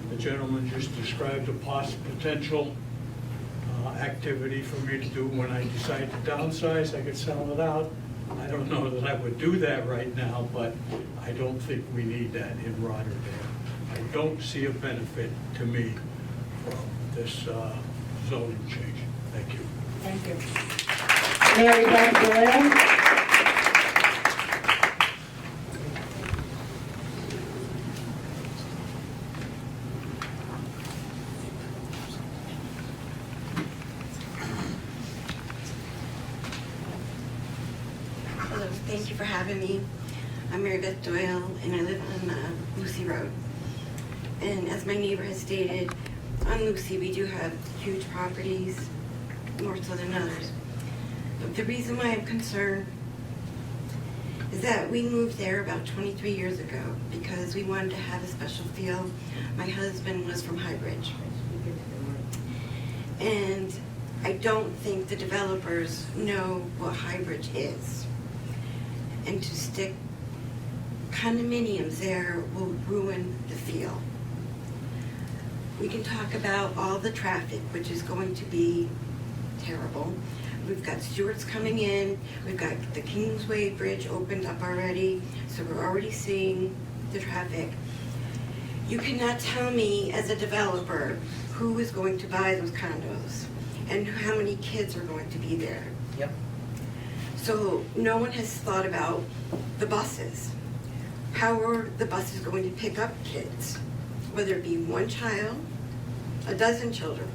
The gentleman just described a potential activity for me to do when I decide to downsize. I could sell it out. I don't know that I would do that right now, but I don't think we need that in Rotterdam. I don't see a benefit to me from this zoning change. Thank you. Thank you. Mary Beth Doyle. Hello, thank you for having me. I'm Mary Beth Doyle, and I live on Lucy Road. And as my neighbor has stated, on Lucy we do have huge properties, more so than others. But the reason why I'm concerned is that we moved there about 23 years ago because we wanted to have a special feel. My husband was from High Bridge. And I don't think the developers know what hybrid is. And to stick condominiums there will ruin the feel. We can talk about all the traffic, which is going to be terrible. We've got Stewart's coming in, we've got the Kingsway Bridge opened up already, so we're already seeing the traffic. You cannot tell me as a developer who is going to buy those condos and how many kids are going to be there. Yep. So no one has thought about the buses. How are the buses going to pick up kids? Whether it be one child, a dozen children.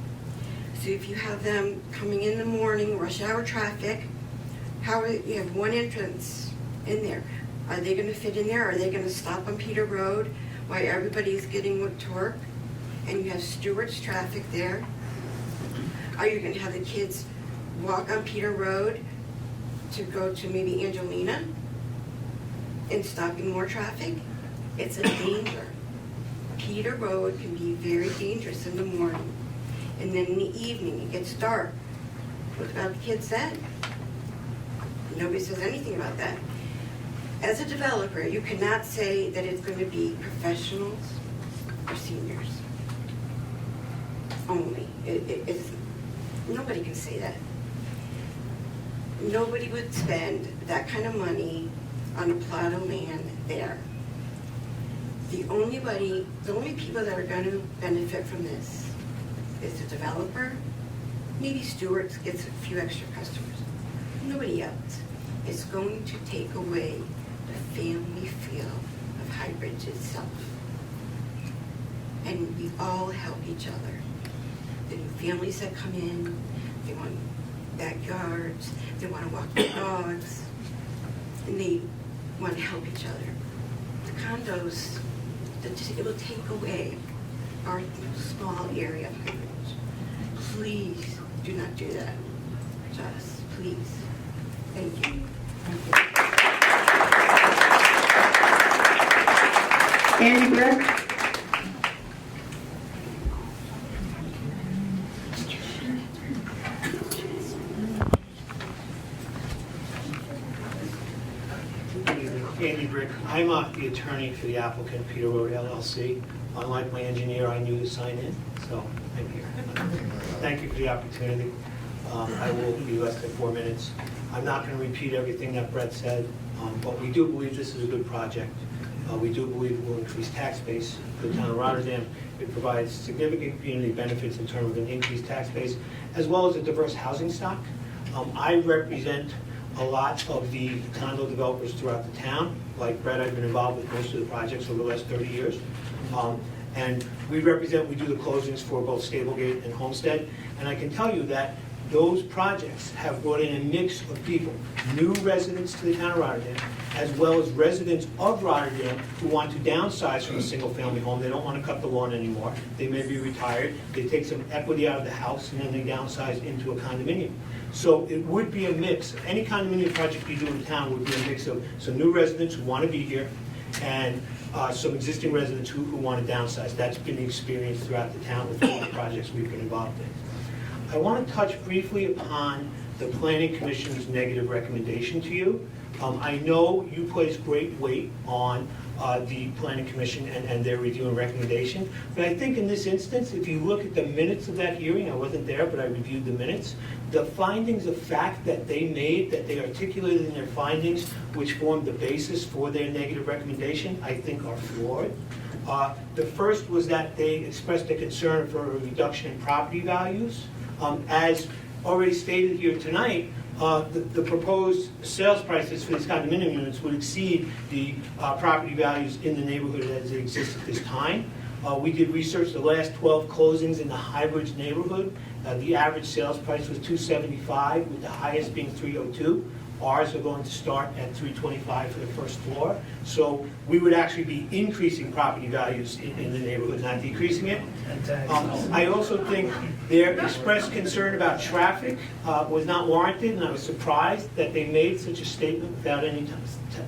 So if you have them coming in the morning, rush hour traffic, you have one entrance in there. Are they going to fit in there? Are they going to stop on Peter Road while everybody's getting to work? And you have Stewart's traffic there. Are you going to have the kids walk on Peter Road to go to maybe Angelina and stopping more traffic? It's a danger. Peter Road can be very dangerous in the morning. And then in the evening, it gets dark. What about the kids then? Nobody says anything about that. As a developer, you cannot say that it's going to be professionals or seniors only. Nobody can say that. Nobody would spend that kind of money on a plot of land there. The only people that are going to benefit from this is the developer. Maybe Stewart's gets a few extra customers. Nobody else. It's going to take away the family feel of hybrids itself. And we all help each other. The new families that come in, they want backyards, they want to walk their dogs, and they want to help each other. The condos, it will take away our small area of hybrids. Please do not do that. Just please. Thank you. Andy Brick? Andy Brick. I'm the attorney for the applicant, Peter Road LLC. Unlike my engineer, I knew to sign in, so I'm here. Thank you for the opportunity. I will be less than 4 minutes. I'm not going to repeat everything that Brett said, but we do believe this is a good project. We do believe it will increase tax base for the town of Rotterdam. It provides significant community benefits in terms of an increased tax base, as well as a diverse housing stock. I represent a lot of the condo developers throughout the town. Like Brett, I've been involved with most of the projects over the last 30 years. And we do the closings for both Stablegate and Homestead. And I can tell you that those projects have brought in a mix of people, new residents to the town of Rotterdam, as well as residents of Rotterdam who want to downsize from a single-family home. They don't want to cut the lawn anymore. They may be retired. They take some equity out of the house, and then they downsize into a condominium. So it would be a mix. Any condominium project you do in town would be a mix of some new residents who want to be here and some existing residents who want to downsize. That's been the experience throughout the town with all the projects we've been involved in. I want to touch briefly upon the Planning Commission's negative recommendation to you. I know you place great weight on the Planning Commission and their review and recommendation, but I think in this instance, if you look at the minutes of that hearing, I wasn't there, but I reviewed the minutes, the findings of fact that they made, that they articulated in their findings, which formed the basis for their negative recommendation, I think are flawed. The first was that they expressed a concern for a reduction in property values. As already stated here tonight, the proposed sales prices for these condominium units would exceed the property values in the neighborhood as they exist at this time. We did research the last 12 closings in the Highbridge neighborhood. The average sales price was $275, with the highest being $302. Ours are going to start at $325 for the first floor. So we would actually be increasing property values in the neighborhood, not decreasing it. I also think their expressed concern about traffic was not warranted, and I was surprised that they made such a statement without any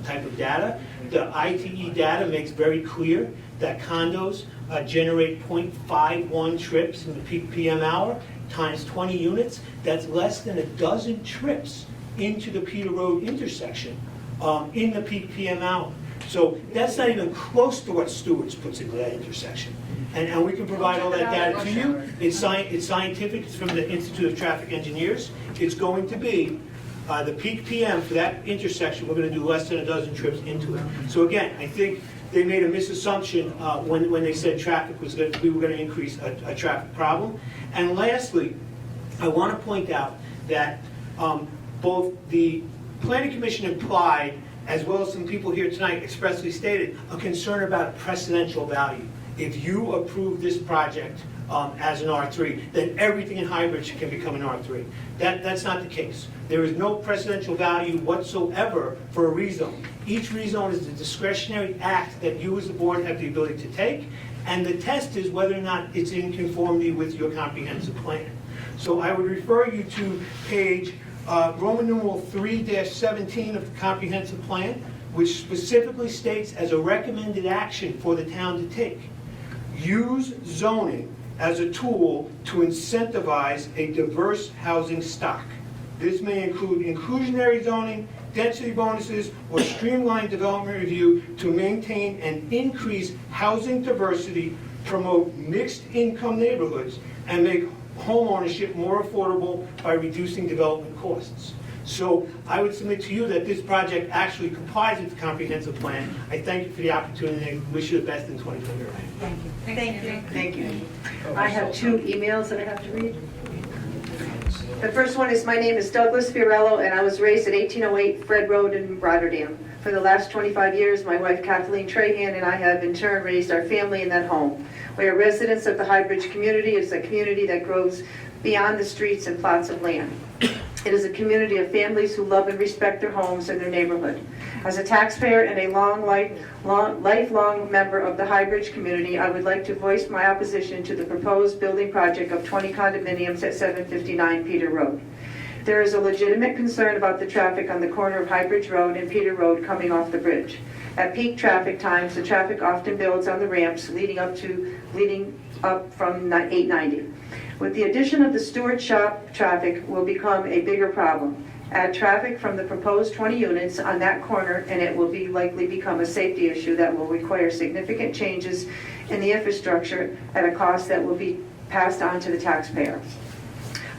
type of data. The ITE data makes very clear that condos generate 0.51 trips in the peak PM hour, times 20 units, that's less than a dozen trips into the Peter Road intersection in the peak PM hour. So that's not even close to what Stewart's puts into that intersection. And we can provide all that data to you. It's scientific, it's from the Institute of Traffic Engineers. It's going to be the peak PM for that intersection, we're going to do less than a dozen trips into it. So again, I think they made a misassumption when they said we were going to increase a traffic problem. And lastly, I want to point out that both the Planning Commission implied, as well as some people here tonight expressly stated, a concern about precedential value. If you approve this project as an R3, then everything in Highbridge can become an R3. That's not the case. There is no precedential value whatsoever for a rezone. Each rezone is a discretionary act that you as the board have the ability to take, and the test is whether or not it's in conformity with your comprehensive plan. So I would refer you to page Roman numeral 3-17 of the comprehensive plan, which specifically states as a recommended action for the town to take, use zoning as a tool to incentivize a diverse housing stock. This may include inclusionary zoning, density bonuses, or streamlined development review to maintain and increase housing diversity, promote mixed income neighborhoods, and make home ownership more affordable by reducing development costs. So I would submit to you that this project actually complies with the comprehensive plan. I thank you for the opportunity and wish you the best in 2020. Thank you. Thank you. Thank you. I have 2 emails that I have to read. The first one is, my name is Douglas Fiorello, and I was raised at 1808 Fred Road in Rotterdam. For the last 25 years, my wife Kathleen Trahan and I have in turn raised our family in that home. We are residents of the Highbridge community. It's a community that grows beyond the streets and plots of land. It is a community of families who love and respect their homes and their neighborhood. As a taxpayer and a lifelong member of the Highbridge community, I would like to voice my opposition to the proposed building project of 20 condominiums at 759 Peter Road. There is a legitimate concern about the traffic on the corner of Highbridge Road and Peter Road coming off the bridge. At peak traffic times, the traffic often builds on the ramps leading up from 890. With the addition of the Stewart Shop, traffic will become a bigger problem. Add traffic from the proposed 20 units on that corner and it will likely become a safety issue that will require significant changes in the infrastructure at a cost that will be passed on to the taxpayer.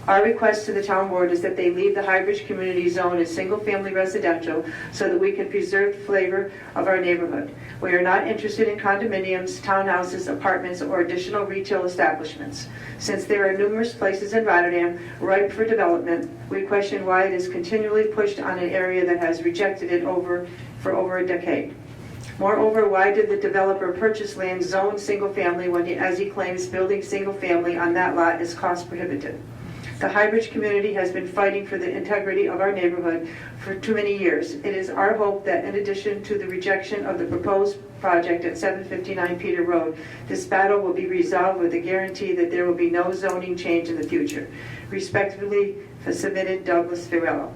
Our request to the town board is that they leave the Highbridge community zone as single-family residential so that we can preserve the flavor of our neighborhood. We are not interested in condominiums, townhouses, apartments, or additional retail establishments. Since there are numerous places in Rotterdam ripe for development, we question why it is continually pushed on an area that has rejected it for over a decade. Moreover, why did the developer purchase land zoned single-family when, as he claims, building single-family on that lot is cost prohibitive? The Highbridge community has been fighting for the integrity of our neighborhood for too many years. It is our hope that in addition to the rejection of the proposed project at 759 Peter Road, this battle will be resolved with a guarantee that there will be no zoning change in the future. Respectfully submitted, Douglas Fiorello.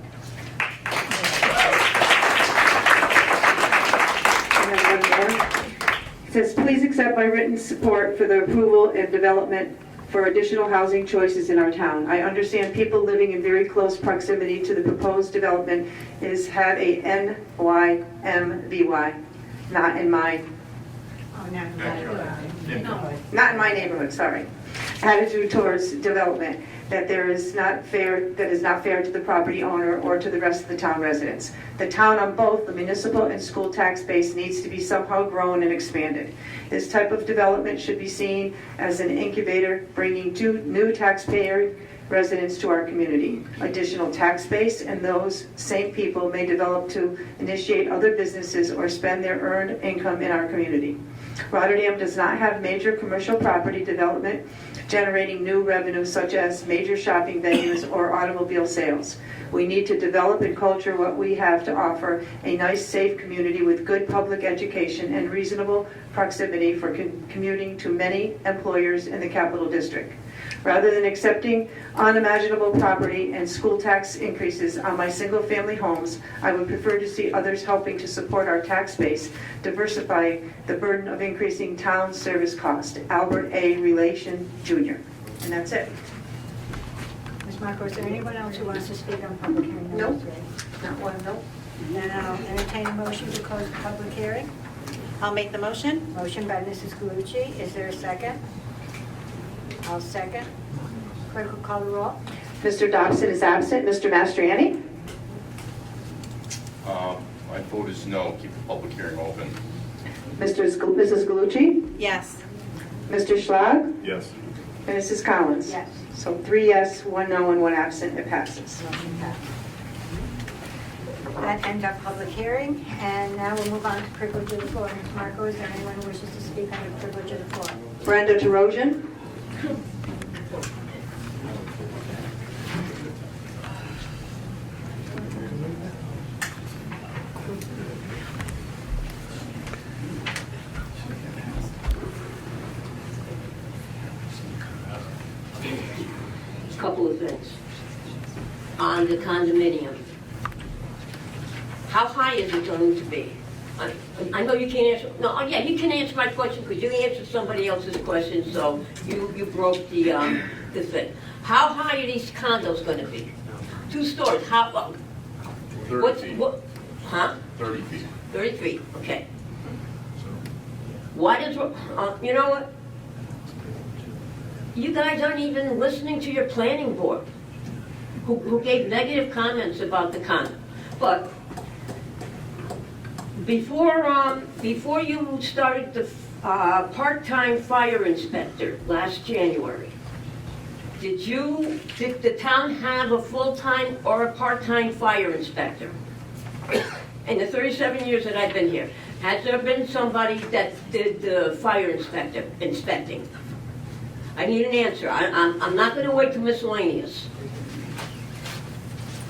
It says, please accept my written support for the approval and development for additional housing choices in our town. I understand people living in very close proximity to the proposed development have a NYMVY, not in my neighborhood, sorry, attitude towards development that is not fair to the property owner or to the rest of the town residents. The town on both the municipal and school tax base needs to be somehow grown and expanded. This type of development should be seen as an incubator, bringing new taxpayer residents to our community. Additional tax base and those same people may develop to initiate other businesses or spend their earned income in our community. Rotterdam does not have major commercial property development generating new revenue such as major shopping venues or automobile sales. We need to develop and culture what we have to offer, a nice, safe community with good public education and reasonable proximity for commuting to many employers in the Capital District. Rather than accepting unimaginable property and school tax increases on my single-family homes, I would prefer to see others helping to support our tax base, diversify the burden of increasing town service cost. Albert A. Relation, Jr. And that's it. Ms. Marco, is there anyone else who wants to speak on public hearing number Nope. 3? Not one, no. Then I'll entertain a motion to close the public hearing. I'll make the motion. Motion by Mrs. Galucci. Is there a second? I'll second. Clerk will call the roll. Mr. Dobson is absent. Mr. Mastriani? My vote is no, keep the public hearing open. Mrs. Galucci? Yes. Mr. Schlag? Yes. And Mrs. Collins? Yes. So 3 yes, 1 no, and 1 absent. It passes. Motion passed. That ends our public hearing, and now we'll move on to privilege of the floor. Ms. Marco, is there anyone who wishes to speak on the privilege of the floor? Brenda Terosian? Couple of things. On the condominium, how high is it going to be? I know you can't answer, no, oh, yeah, you can answer my question because you answered somebody else's question, so you broke the thing. How high are these condos going to be? 2 stories, how, 30 feet. Huh? 30 feet. 30 feet, okay. Why does, you know what? You guys aren't even listening to your planning board, who gave negative comments about the condo. But before you started the part-time fire inspector last January, did the town have a full-time or a part-time fire inspector? In the 37 years that I've been here, has there been somebody that did the fire inspecting? I need an answer. I'm not going to wait to miscellaneous.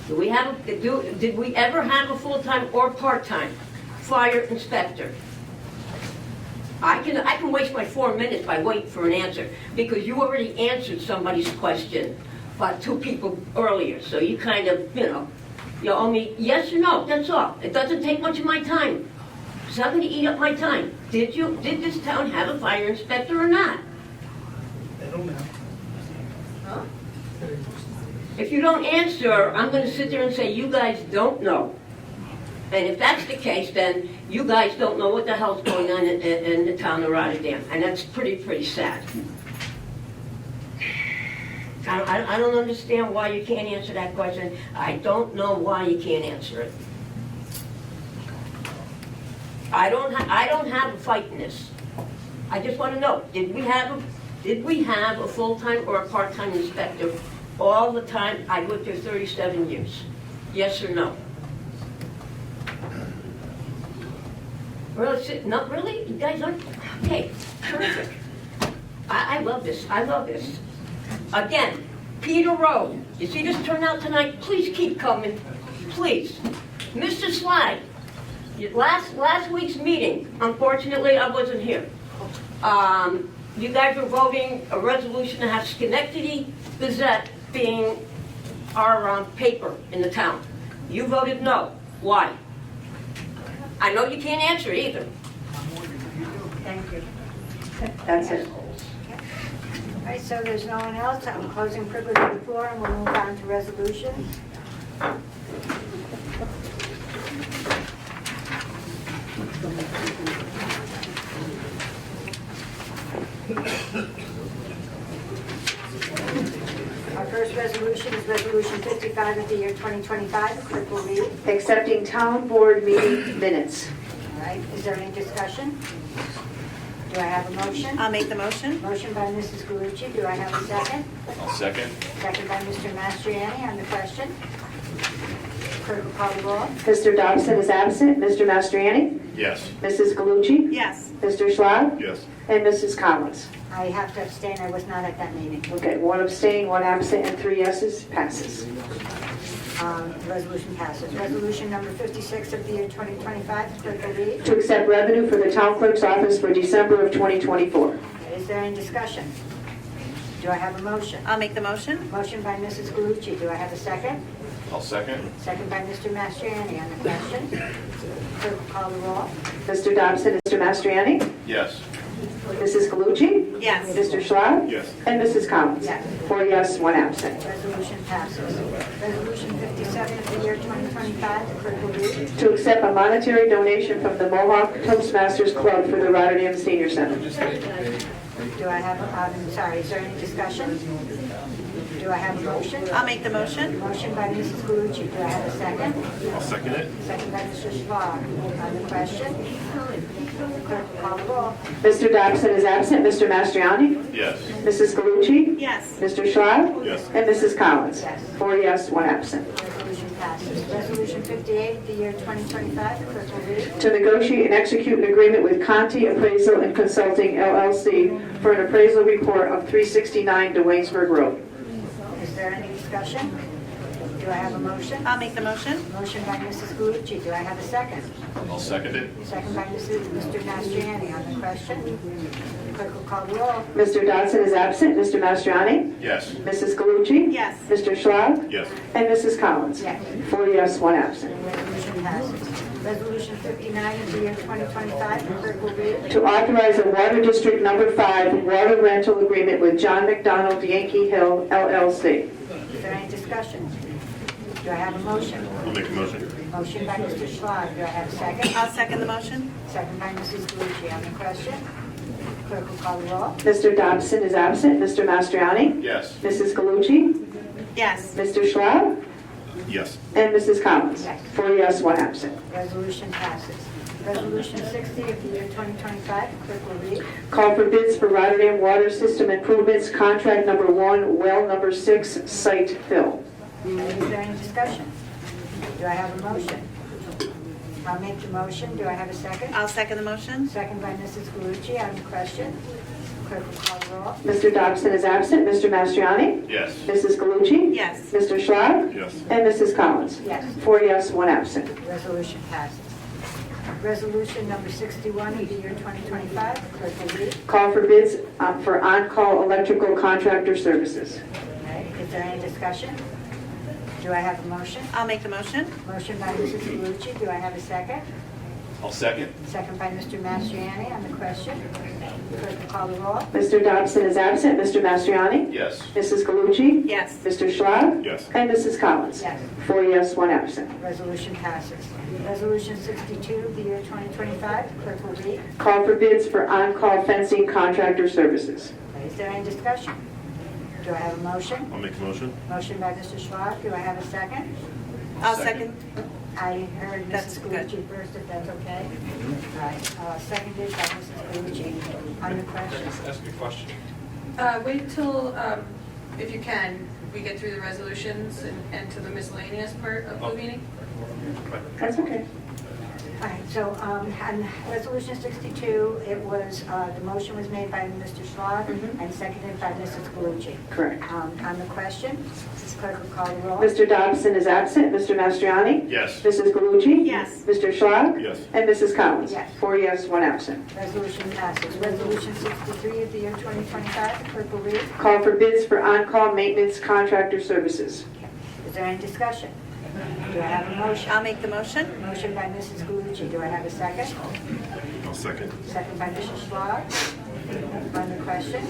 Did we ever have a full-time or part-time fire inspector? I can waste my 4 minutes by waiting for an answer because you already answered somebody's question about 2 people earlier. So you kind of, you owe me yes or no. That's all. It doesn't take much of my time. It's not going to eat up my time. Did this town have a fire inspector or not? I don't know. Huh? If you don't answer, I'm going to sit there and say, you guys don't know. And if that's the case, then you guys don't know what the hell's going on in the town of Rotterdam. And that's pretty sad. I don't understand why you can't answer that question. I don't know why you can't answer it. I don't have a fight in this. I just want to know, did we have a full-time or a part-time inspector all the time I lived here 37 years? Yes or no? Really? Not really? You guys aren't? Okay, terrific. I love this. I love this. Again, Peter Road. You see this turnout tonight? Please keep coming. Please. Mr. Slide, last week's meeting, unfortunately, I wasn't here. You guys were voting a resolution to have Schenectady Gazette being our paper in the town. You voted no. Why? I know you can't answer either. Thank you. That's it. All right, so there's no one else. I'm closing privilege of the floor, and we'll move on to resolutions. Our first resolution is Resolution 55 of the year 2025. The clerk will read. Accepting town board meeting minutes. All right, is there any discussion? Do I have a motion? I'll make the motion. Motion by Mrs. Galucci. Do I have a second? I'll second. Second by Mr. Mastriani on the question. Clerk will call the roll. Mr. Dobson is absent. Mr. Mastriani? Yes. Mrs. Galucci? Yes. Mr. Schlag? Yes. And Mrs. Collins? I have to abstain. I was not at that meeting. Okay, 1 abstain, 1 absent, and 3 yeses. Passes. The resolution passes. Resolution number 56 of the year 2025. Clerk will read. To accept revenue for the town clerk's office for December of 2024. Is there any discussion? Do I have a motion? I'll make the motion. Motion by Mrs. Galucci. Do I have a second? I'll second. Second by Mr. Mastriani on the question. Clerk will call the roll. Mr. Dobson, Mr. Mastriani? Yes. Mrs. Galucci? Yes. Mr. Schlag? Yes. And Mrs. Collins? Yes. 4 yes, 1 absent. Resolution passes. Resolution 57 of the year 2025, the clerk will read. To accept a monetary donation from the Mohawk Toastmasters Club for the Rotterdam Senior Center. Do I have, I'm sorry, is there any discussion? Do I have a motion? I'll make the motion. Motion by Mrs. Galucci. Do I have a second? I'll second it. Second by Mr. Schlag. On the question? Clerk will call the roll. Mr. Dobson is absent. Mr. Mastriani? Yes. Mrs. Galucci? Yes. Mr. Schlag? Yes. And Mrs. Collins? Yes. 4 yes, 1 absent. Resolution passes. Resolution 58 of the year 2025, the clerk will read. To negotiate and execute an agreement with Conti Appraisal and Consulting LLC for an appraisal report of 369 DeWaynesburg Road. Is there any discussion? Do I have a motion? I'll make the motion. Motion by Mrs. Galucci. Do I have a second? I'll second it. Second by Mr. Mastriani. On the question? Clerk will call the roll. Mr. Dodson is absent. Mr. Mastriani? Yes. Mrs. Galucci? Yes. Mr. Schlag? Yes. And Mrs. Collins? Yes. 4 yes, 1 absent. Resolution passes. Resolution 59 of the year 2025, the clerk will read. To authorize a Water District Number 5 water rental agreement with John McDonald Yankee Hill LLC. Is there any discussion? Do I have a motion? I'll make a motion. Motion by Mr. Schlag. Do I have a second? I'll second the motion. Second by Mrs. Galucci. On the question? Clerk will call the roll. Mr. Dobson is absent. Mr. Mastriani? Yes. Mrs. Galucci? Yes. Mr. Schlag? Yes. And Mrs. Collins? Yes. 4 yes, 1 absent. Resolution passes. Resolution 60 of the year 2025, the clerk will read. Call for bids for Rotterdam Water System Improvements, contract number 1, well number 6, site fill. Is there any discussion? Do I have a motion? I'll make the motion. Do I have a second? I'll second the motion. Second by Mrs. Galucci. On the question? Clerk will call the roll. Mr. Dobson is absent. Mr. Mastriani? Yes. Mrs. Galucci? Yes. Mr. Schlag? Yes. And Mrs. Collins? Yes. 4 yes, 1 absent. Resolution passes. Resolution number 61 of the year 2025, the clerk will read. Call for bids for on-call electrical contractor services. Okay. Is there any discussion? Do I have a motion? I'll make the motion. Motion by Mrs. Galucci. Do I have a second? I'll second. Second by Mr. Mastriani. On the question? Clerk will call the roll. Mr. Dobson is absent. Mr. Mastriani? Yes. Mrs. Galucci? Yes. Mr. Schlag? Yes. And Mrs. Collins? Yes. 4 yes, 1 absent. Resolution passes. Resolution 62 of the year 2025, the clerk will read. Call for bids for on-call fencing contractor services. Is there any discussion? Do I have a motion? I'll make a motion. Motion by Mr. Schwab. Do I have a second? I'll second. I heard That's Mrs. good. Galucci first, if that's okay. All right, seconded by Mrs. Galucci. On the question? Ask a question. Wait till, if you can, we get through the resolutions and to the miscellaneous part of the meeting. That's okay. All right, so on Resolution 62, it was, the motion was made by Mr. Schwab and seconded by Mrs. Galucci. Correct. On the question, clerk will call the roll. Mr. Dobson is absent. Mr. Mastriani? Yes. Mrs. Galucci? Yes. Mr. Schlag? Yes. And Mrs. Collins? Yes. 4 yes, 1 absent. Resolution passes. Resolution 63 of the year 2025, the clerk will read. Call for bids for on-call maintenance contractor services. Is there any discussion? Do I have a motion? I'll make the motion. Motion by Mrs. Galucci. Do I have a second? I'll second. Second by Mrs. Schwab. On the question,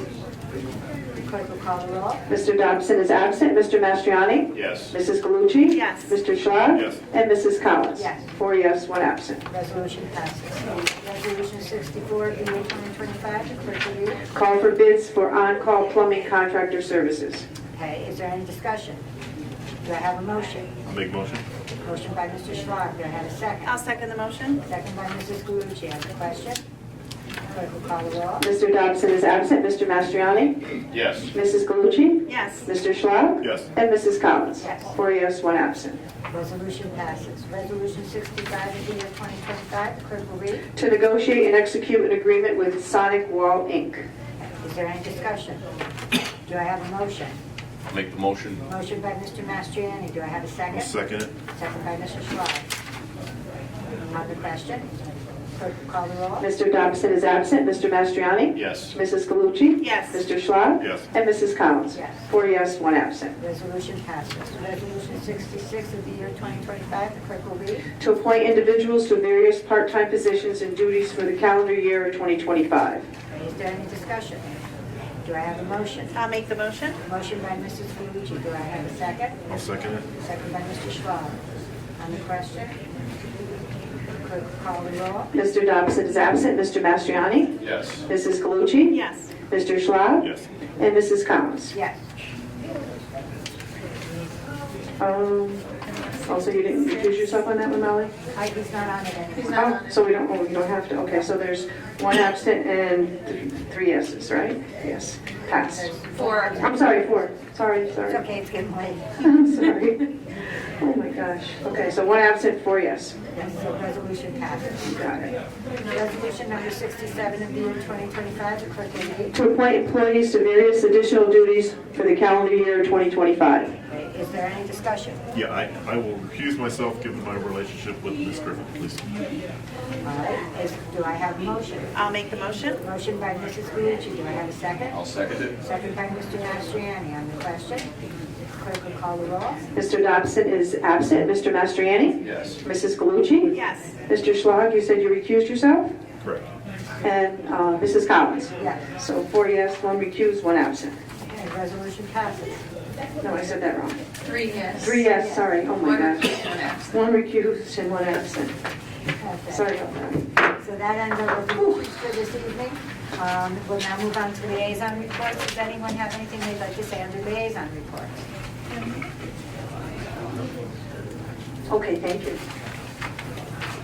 clerk will call the roll. Mr. Dobson is absent. Mr. Mastriani? Yes. Mrs. Galucci? Yes. Mr. Schlag? Yes. And Mrs. Collins? Yes. 4 yes, 1 absent. Resolution passes. Resolution 64 of the year 2025, the clerk will read. Call for bids for on-call plumbing contractor services. Okay, is there any discussion? Do I have a motion? I'll make a motion. Motion by Mr. Schwab. Do I have a second? I'll second the motion. Second by Mrs. Galucci. On the question, clerk will call the roll. Mr. Dobson is absent. Mr. Mastriani? Yes. Mrs. Galucci? Yes. Mr. Schlag? Yes. And Mrs. Collins? Yes. 4 yes, 1 absent. Resolution passes. Resolution 65 of the year 2025, the clerk will read. To negotiate and execute an agreement with Sonic Wall, Inc. Is there any discussion? Do I have a motion? I'll make the motion. Motion by Mr. Mastriani. Do I have a second? I'll second it. Second by Mr. Schwab. On the question, Clerk will call the roll. Mr. Dobson is absent. Mr. Mastriani? Yes. Mrs. Galucci? Yes. Mr. Schwab? Yes. And Mrs. Collins? Yes. 4 yes, 1 absent. Resolution passes. Resolution 66 of the year 2025, the clerk will read. To appoint individuals to various part-time positions and duties for the calendar year of 2025. Is there any discussion? Do I have a motion? I'll make the motion. Motion by Mrs. Galucci. Do I have a second? I'll second it. Second by Mr. Schwab. On the question, clerk will call the roll. Mr. Dobson is absent. Mr. Mastriani? Yes. Mrs. Galucci? Yes. Mr. Schwab? Yes. And Mrs. Collins? Yes. Also, you didn't recuse yourself on that one, Molly? He's not on it anymore. So we don't have to, okay, so there's 1 absent and 3 yeses, right? Yes, pass. 4. I'm sorry, 4, sorry. It's okay, it's getting late. I'm sorry. Oh my gosh. Okay, so 1 absent, 4 yes. Yes, so resolution passes. Got it. Resolution number 67 of the year 2025, the clerk will read. To appoint employees to various additional duties for the calendar year 2025. Is there any discussion? Yeah, I will recuse myself given my relationship with Ms. Griffin, please. All right, do I have a motion? I'll make the motion. Motion by Mrs. Galucci. Do I have a second? I'll second it. Second by Mr. Mastriani. On the question, clerk will call the roll. Mr. Dobson is absent. Mr. Mastriani? Yes. Mrs. Galucci? Yes. Mr. Schlag, you said you recused yourself? Correct. And Mrs. Collins? Yes. So 4 yes, 1 recused, 1 absent. Okay, resolution passes. No, I said that wrong. 3 yes. 3 yes, sorry. Oh my gosh. 1 absent. 1 recused and 1 absent. Okay. Sorry about that. So that ends our resolutions for this evening. We'll now move on to liaison reports. Does anyone have anything they'd like to say under liaison reports? Okay, thank you.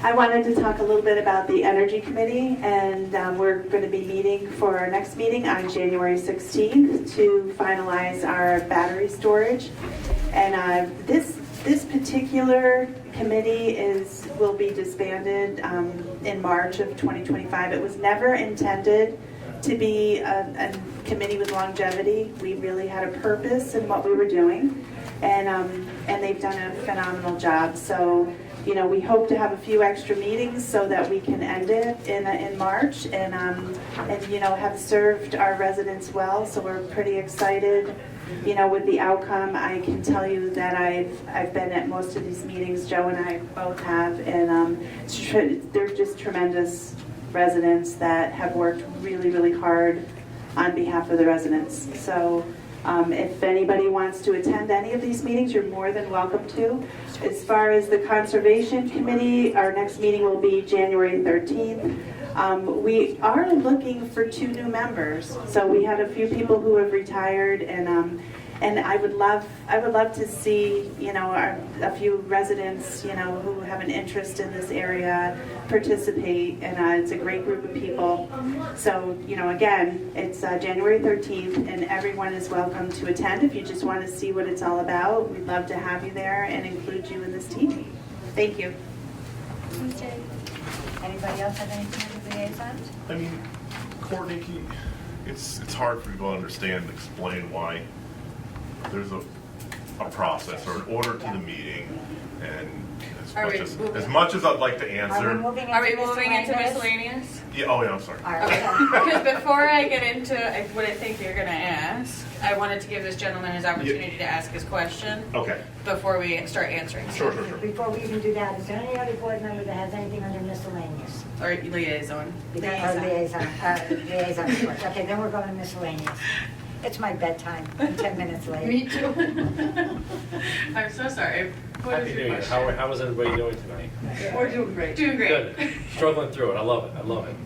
I wanted to talk a little bit about the Energy Committee, and we're going to be meeting for our next meeting on January 16th to finalize our battery storage. And this particular committee will be disbanded in March of 2025. It was never intended to be a committee with longevity. We really had a purpose in what we were doing, and they've done a phenomenal job. So, you know, we hope to have a few extra meetings so that we can end it in March, and you know, have served our residents well. So we're pretty excited, you know, with the outcome. I can tell you that I've been at most of these meetings. Joe and I both have, and they're just tremendous residents that have worked really, really hard on behalf of the residents. So if anybody wants to attend any of these meetings, you're more than welcome to. As far as the Conservation Committee, our next meeting will be January 13th. We are looking for 2 new members. So we had a few people who have retired, and I would love to see, you know, a few residents, you know, who have an interest in this area participate, and it's a great group of people. So, you know, again, it's January 13th, and everyone is welcome to attend. If you just want to see what it's all about, we'd love to have you there and include you in this team. Thank you. Anybody else have anything with liaisons? I mean, Courtney, it's hard for people to understand and explain why there's a process or an order to the meeting, and as much as I'd like to answer. Are we moving into miscellaneous? Yeah, oh yeah, I'm sorry. Because before I get into what I think you're going to ask, I wanted to give this gentleman his opportunity to ask his question. Okay. Before we start answering. Sure. Before we even do that, is there any other board member that has anything under miscellaneous? Or liaison. Liaison reports. Okay, then we're going to miscellaneous. It's my bedtime. I'm 10 minutes late. Me too. I'm so sorry. What Happy is New your Year. question? How is everybody doing tonight? We're doing great. Doing great. Good. Struggling through it. I love it.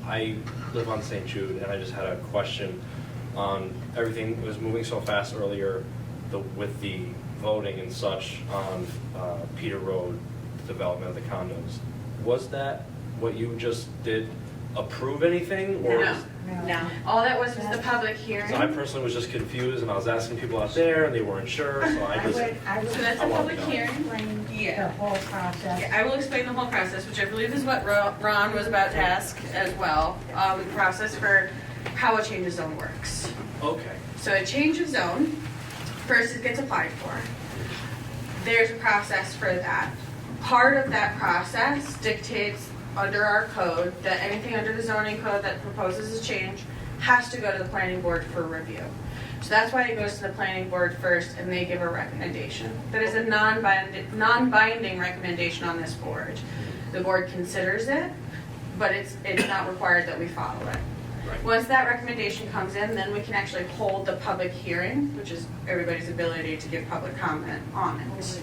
I live on St. Jude, and I just had a question on everything that was moving so fast earlier with the voting and such on Peter Road, the development of the condos. Was that what you just did? Approve anything? Or No. All that was the public hearing. So I personally was just confused, and I was asking people out there, and they weren't sure, so I just... So that's a public hearing. Yeah. The whole process. Yeah, I will explain the whole process, which I believe is what Ron was about to ask as well. The process for how a change of zone works. Okay. So a change of zone, first it gets applied for. There's a process for that. Part of that process dictates under our code, that anything under the zoning code that proposes a change has to go to the planning board for review. So that's why it goes to the planning board first and they give a recommendation. That is a non-binding recommendation on this board. The board considers it, but it's not required that we follow it. Once that recommendation comes in, then we can actually hold the public hearing, which is everybody's ability to give public comment on it.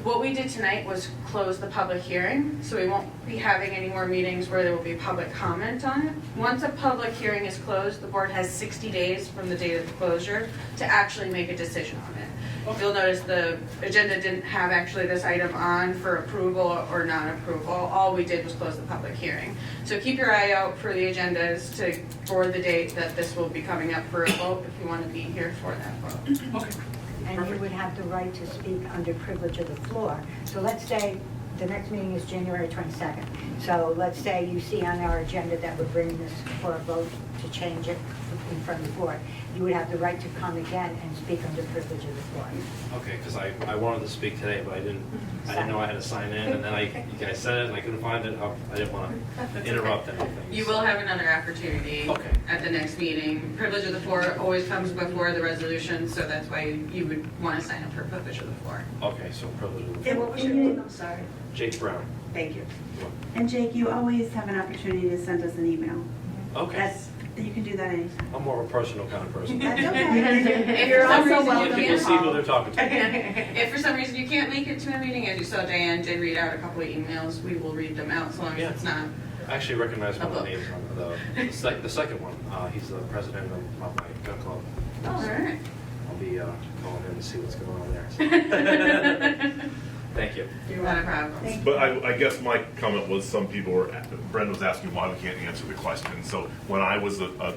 What we did tonight was close the public hearing, so we won't be having any more meetings where there will be public comment on it. Once a public hearing is closed, the board has 60 days from the date of the closure to actually make a decision on it. You'll notice the agenda didn't have actually this item on for approval or non-approval. All we did was close the public hearing. So keep your eye out for the agendas for the date that this will be coming up for a vote if you want to be here for that vote. Okay. And you would have the right to speak under privilege of the floor. So let's say the next meeting is January 22nd. So let's say you see on our agenda that we're bringing this for a vote to change it in front of the board. You would have the right to come again and speak under privilege of the floor. Okay, because I wanted to speak today, but I didn't know I had to sign in, and then you guys said it, and I couldn't find it. I didn't want to interrupt anything. You will have another opportunity at the next meeting. Privilege of the floor always comes before the resolution, so that's why you would want to sign up for privilege of the floor. Okay, so privilege of the And floor. what was your name? I'm sorry. Jake Brown. Thank you. And Jake, you always have an opportunity to send us an email. Okay. You can do that anytime. I'm more of a personal kind of person. That's okay. If You're for some also reason welcome. You can see who they're talking to. If for some reason you can't make it to a meeting, as you saw Diane did read out a couple of emails, we will read them out as long as it's not. I actually recognize one of the names on the second one. He's the president of my gun club. Oh, all right. I'll be calling him to see what's going on there. So. Thank you. Not a problem. But I guess my comment was some people were, Brenda was asking why we can't answer the question. So when I was a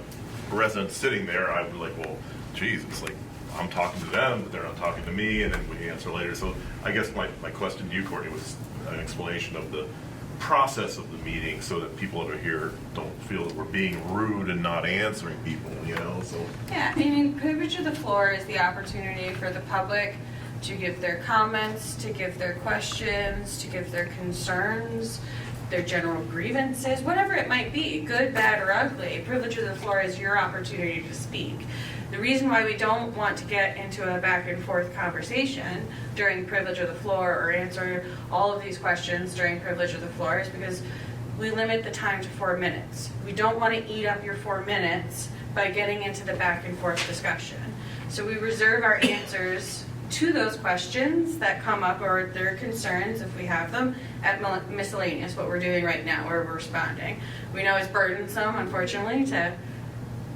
resident sitting there, I was like, well, geez, it's like I'm talking to them, but they're not talking to me, and then we answer later. So I guess my question to you, Courtney, was an explanation of the process of the meeting so that people that are here don't feel that we're being rude and not answering people, you know? So Yeah, I mean, privilege of the floor is the opportunity for the public to give their comments, to give their questions, to give their concerns, their general grievances, whatever it might be, good, bad, or ugly. Privilege of the floor is your opportunity to speak. The reason why we don't want to get into a back and forth conversation during privilege of the floor or answer all of these questions during privilege of the floor is because we limit the time to 4 minutes. We don't want to eat up your 4 minutes by getting into the back and forth discussion. So we reserve our answers to those questions that come up or their concerns, if we have them, at miscellaneous, what we're doing right now, where we're responding. We know it's burdensome, unfortunately, to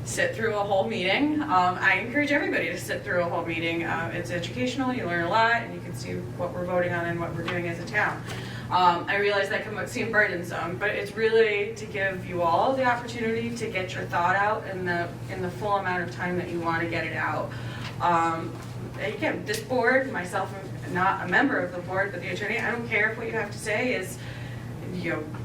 sit through a whole meeting. I encourage everybody to sit through a whole meeting. It's educational, you learn a lot, and you can see what we're voting on and what we're doing as a town. I realize that can seem burdensome, but it's really to give you all the opportunity to get your thought out in the full amount of time that you want to get it out. Again, this board, myself, I'm not a member of the board, but the attorney, I don't care if what you have to say is,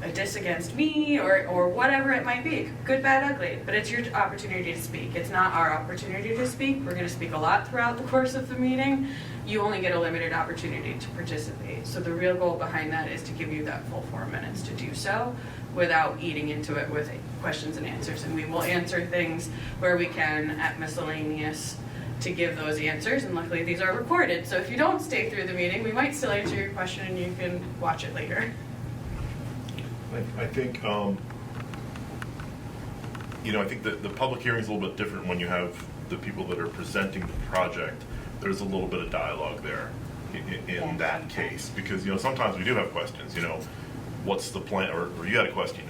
a diss against me or whatever it might be, good, bad, ugly, but it's your opportunity to speak. It's not our opportunity to speak. We're going to speak a lot throughout the course of the meeting. You only get a limited opportunity to participate. So the real goal behind that is to give you that full 4 minutes to do so without eating into it with questions and answers. And we will answer things where we can at miscellaneous to give those answers, and luckily these are recorded. So if you don't stay through the meeting, we might still answer your question and you can watch it later. I think, I think that the public hearing is a little bit different when you have the people that are presenting the project. There's a little bit of dialogue there in that case, because, sometimes we do have questions, what's the plan, or you had a question,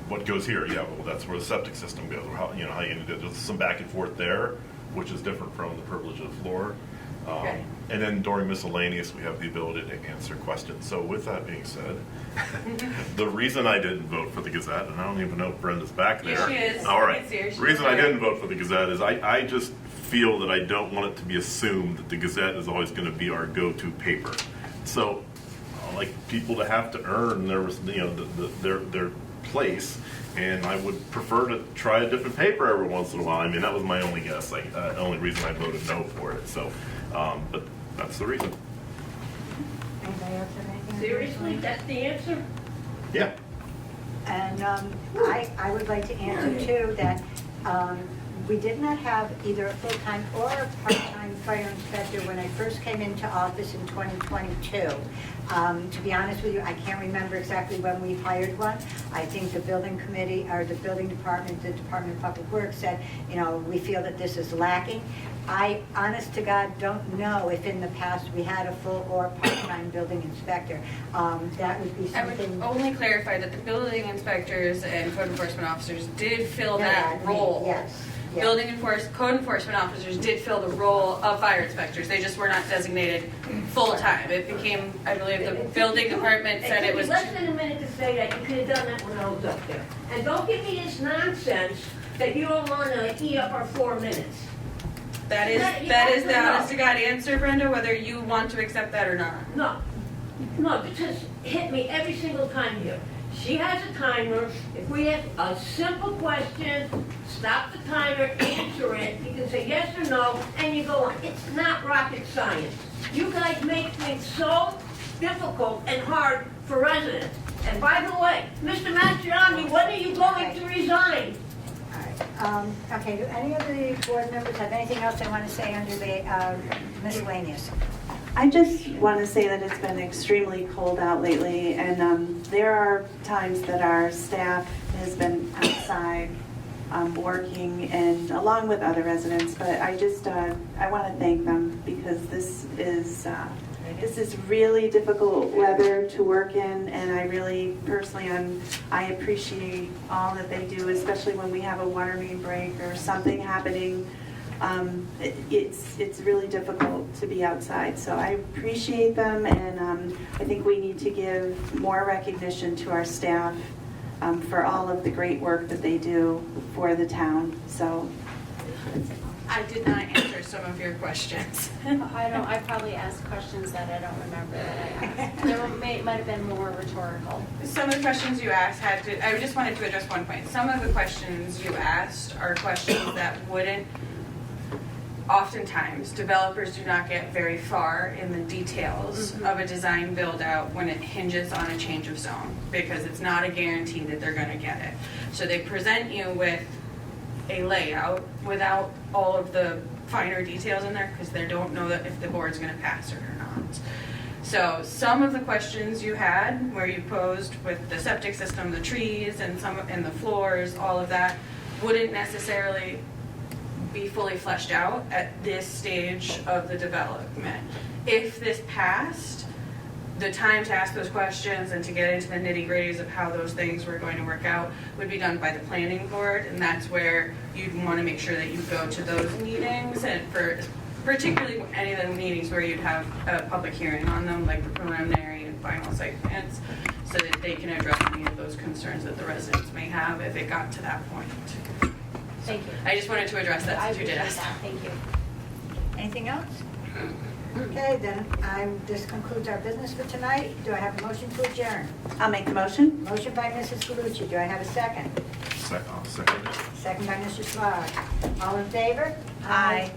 what goes here? Yeah, well, that's where the septic system goes, or how you going to do it. There's some back and forth there, which is different from the privilege of the floor. And then during miscellaneous, we have the ability to answer questions. So with that being said, the reason I didn't vote for the Gazette, and I don't even know if Brenda's back there. Yes, she is. All right. The Reason I didn't vote for the Gazette is I just feel that I don't want it to be assumed that the Gazette is always going to be our go-to paper. So I like people to have to earn their place. And I would prefer to try a different paper every once in a while. I mean, that was my only guess, only reason I voted no for it. So, but that's the reason. Anybody else have anything? Seriously, that's the answer? Yeah. And I would like to answer too that we did not have either a full-time or a part-time fire inspector when I first came into office in 2022. To be honest with you, I can't remember exactly when we hired one. I think the building committee, or the building department, the Department of Public Works said, you know, we feel that this is lacking. I, honest to God, don't know if in the past we had a full or part-time building inspector. That would be I would something. only clarify that the building inspectors and code enforcement officers did fill Yeah, that I mean, role. yes, yes. Code enforcement officers did fill the role of fire inspectors. They just were not designated full-time. It became, I believe, the building department said it was. took me less than a minute to say that. You could have done that when I was up there. And don't give me this nonsense that you don't want to eat up our 4 minutes. That is the honest to God answer, Brenda, whether you want to accept that or not. No, because hit me every single time here. She has a timer. If we have a simple question, stop the timer, answer it. You can say yes or no, and you go on. It's not rocket science. You guys make things so difficult and hard for residents. And by the way, Mr. Mastriani, when are you going to resign? Okay, do any of the board members have anything else they want to say under the miscellaneous? I just want to say that it's been extremely cold out lately, and there are times that our staff has been outside working, and along with other residents, but I just, I want to thank them because this is really difficult weather to work in, and I really, personally, I appreciate all that they do, especially when we have a water main break or something happening. It's really difficult to be outside, so I appreciate them, and I think we need to give more recognition to our staff for all of the great work that they do for the town. So I did not answer some of your questions. I probably asked questions that I don't remember that I asked. There might have been more rhetorical. Some of the questions you asked I just wanted to address one point. Some of the questions you asked are questions that wouldn't, oftentimes, developers do not get very far in the details of a design build out when it hinges on a change of zone, because it's not a guarantee that they're going to get it. So they present you with a layout without all of the finer details in there because they don't know that if the board's going to pass it or not. So some of the questions you had where you posed with the septic system, the trees, and the floors, all of that wouldn't necessarily be fully fleshed out at this stage of the development. If this passed, the time to ask those questions and to get into the nitty-gritties of how those things were going to work out would be done by the planning board, and that's where you'd want to make sure that you go to those meetings, and for particularly any of the meetings where you'd have a public hearing on them, like the preliminary and final site plans, so that they can address any of those concerns that the residents may have if it got to that point. Thank you. I just wanted to address that since you did ask. Thank you. Anything else? Okay, then this concludes our business for tonight. Do I have a motion to adjourn? I'll make the motion. Motion by Mrs. Galucci. Do I have a second? I'll second it. Second by Mr. Schlag. All in favor? Aye.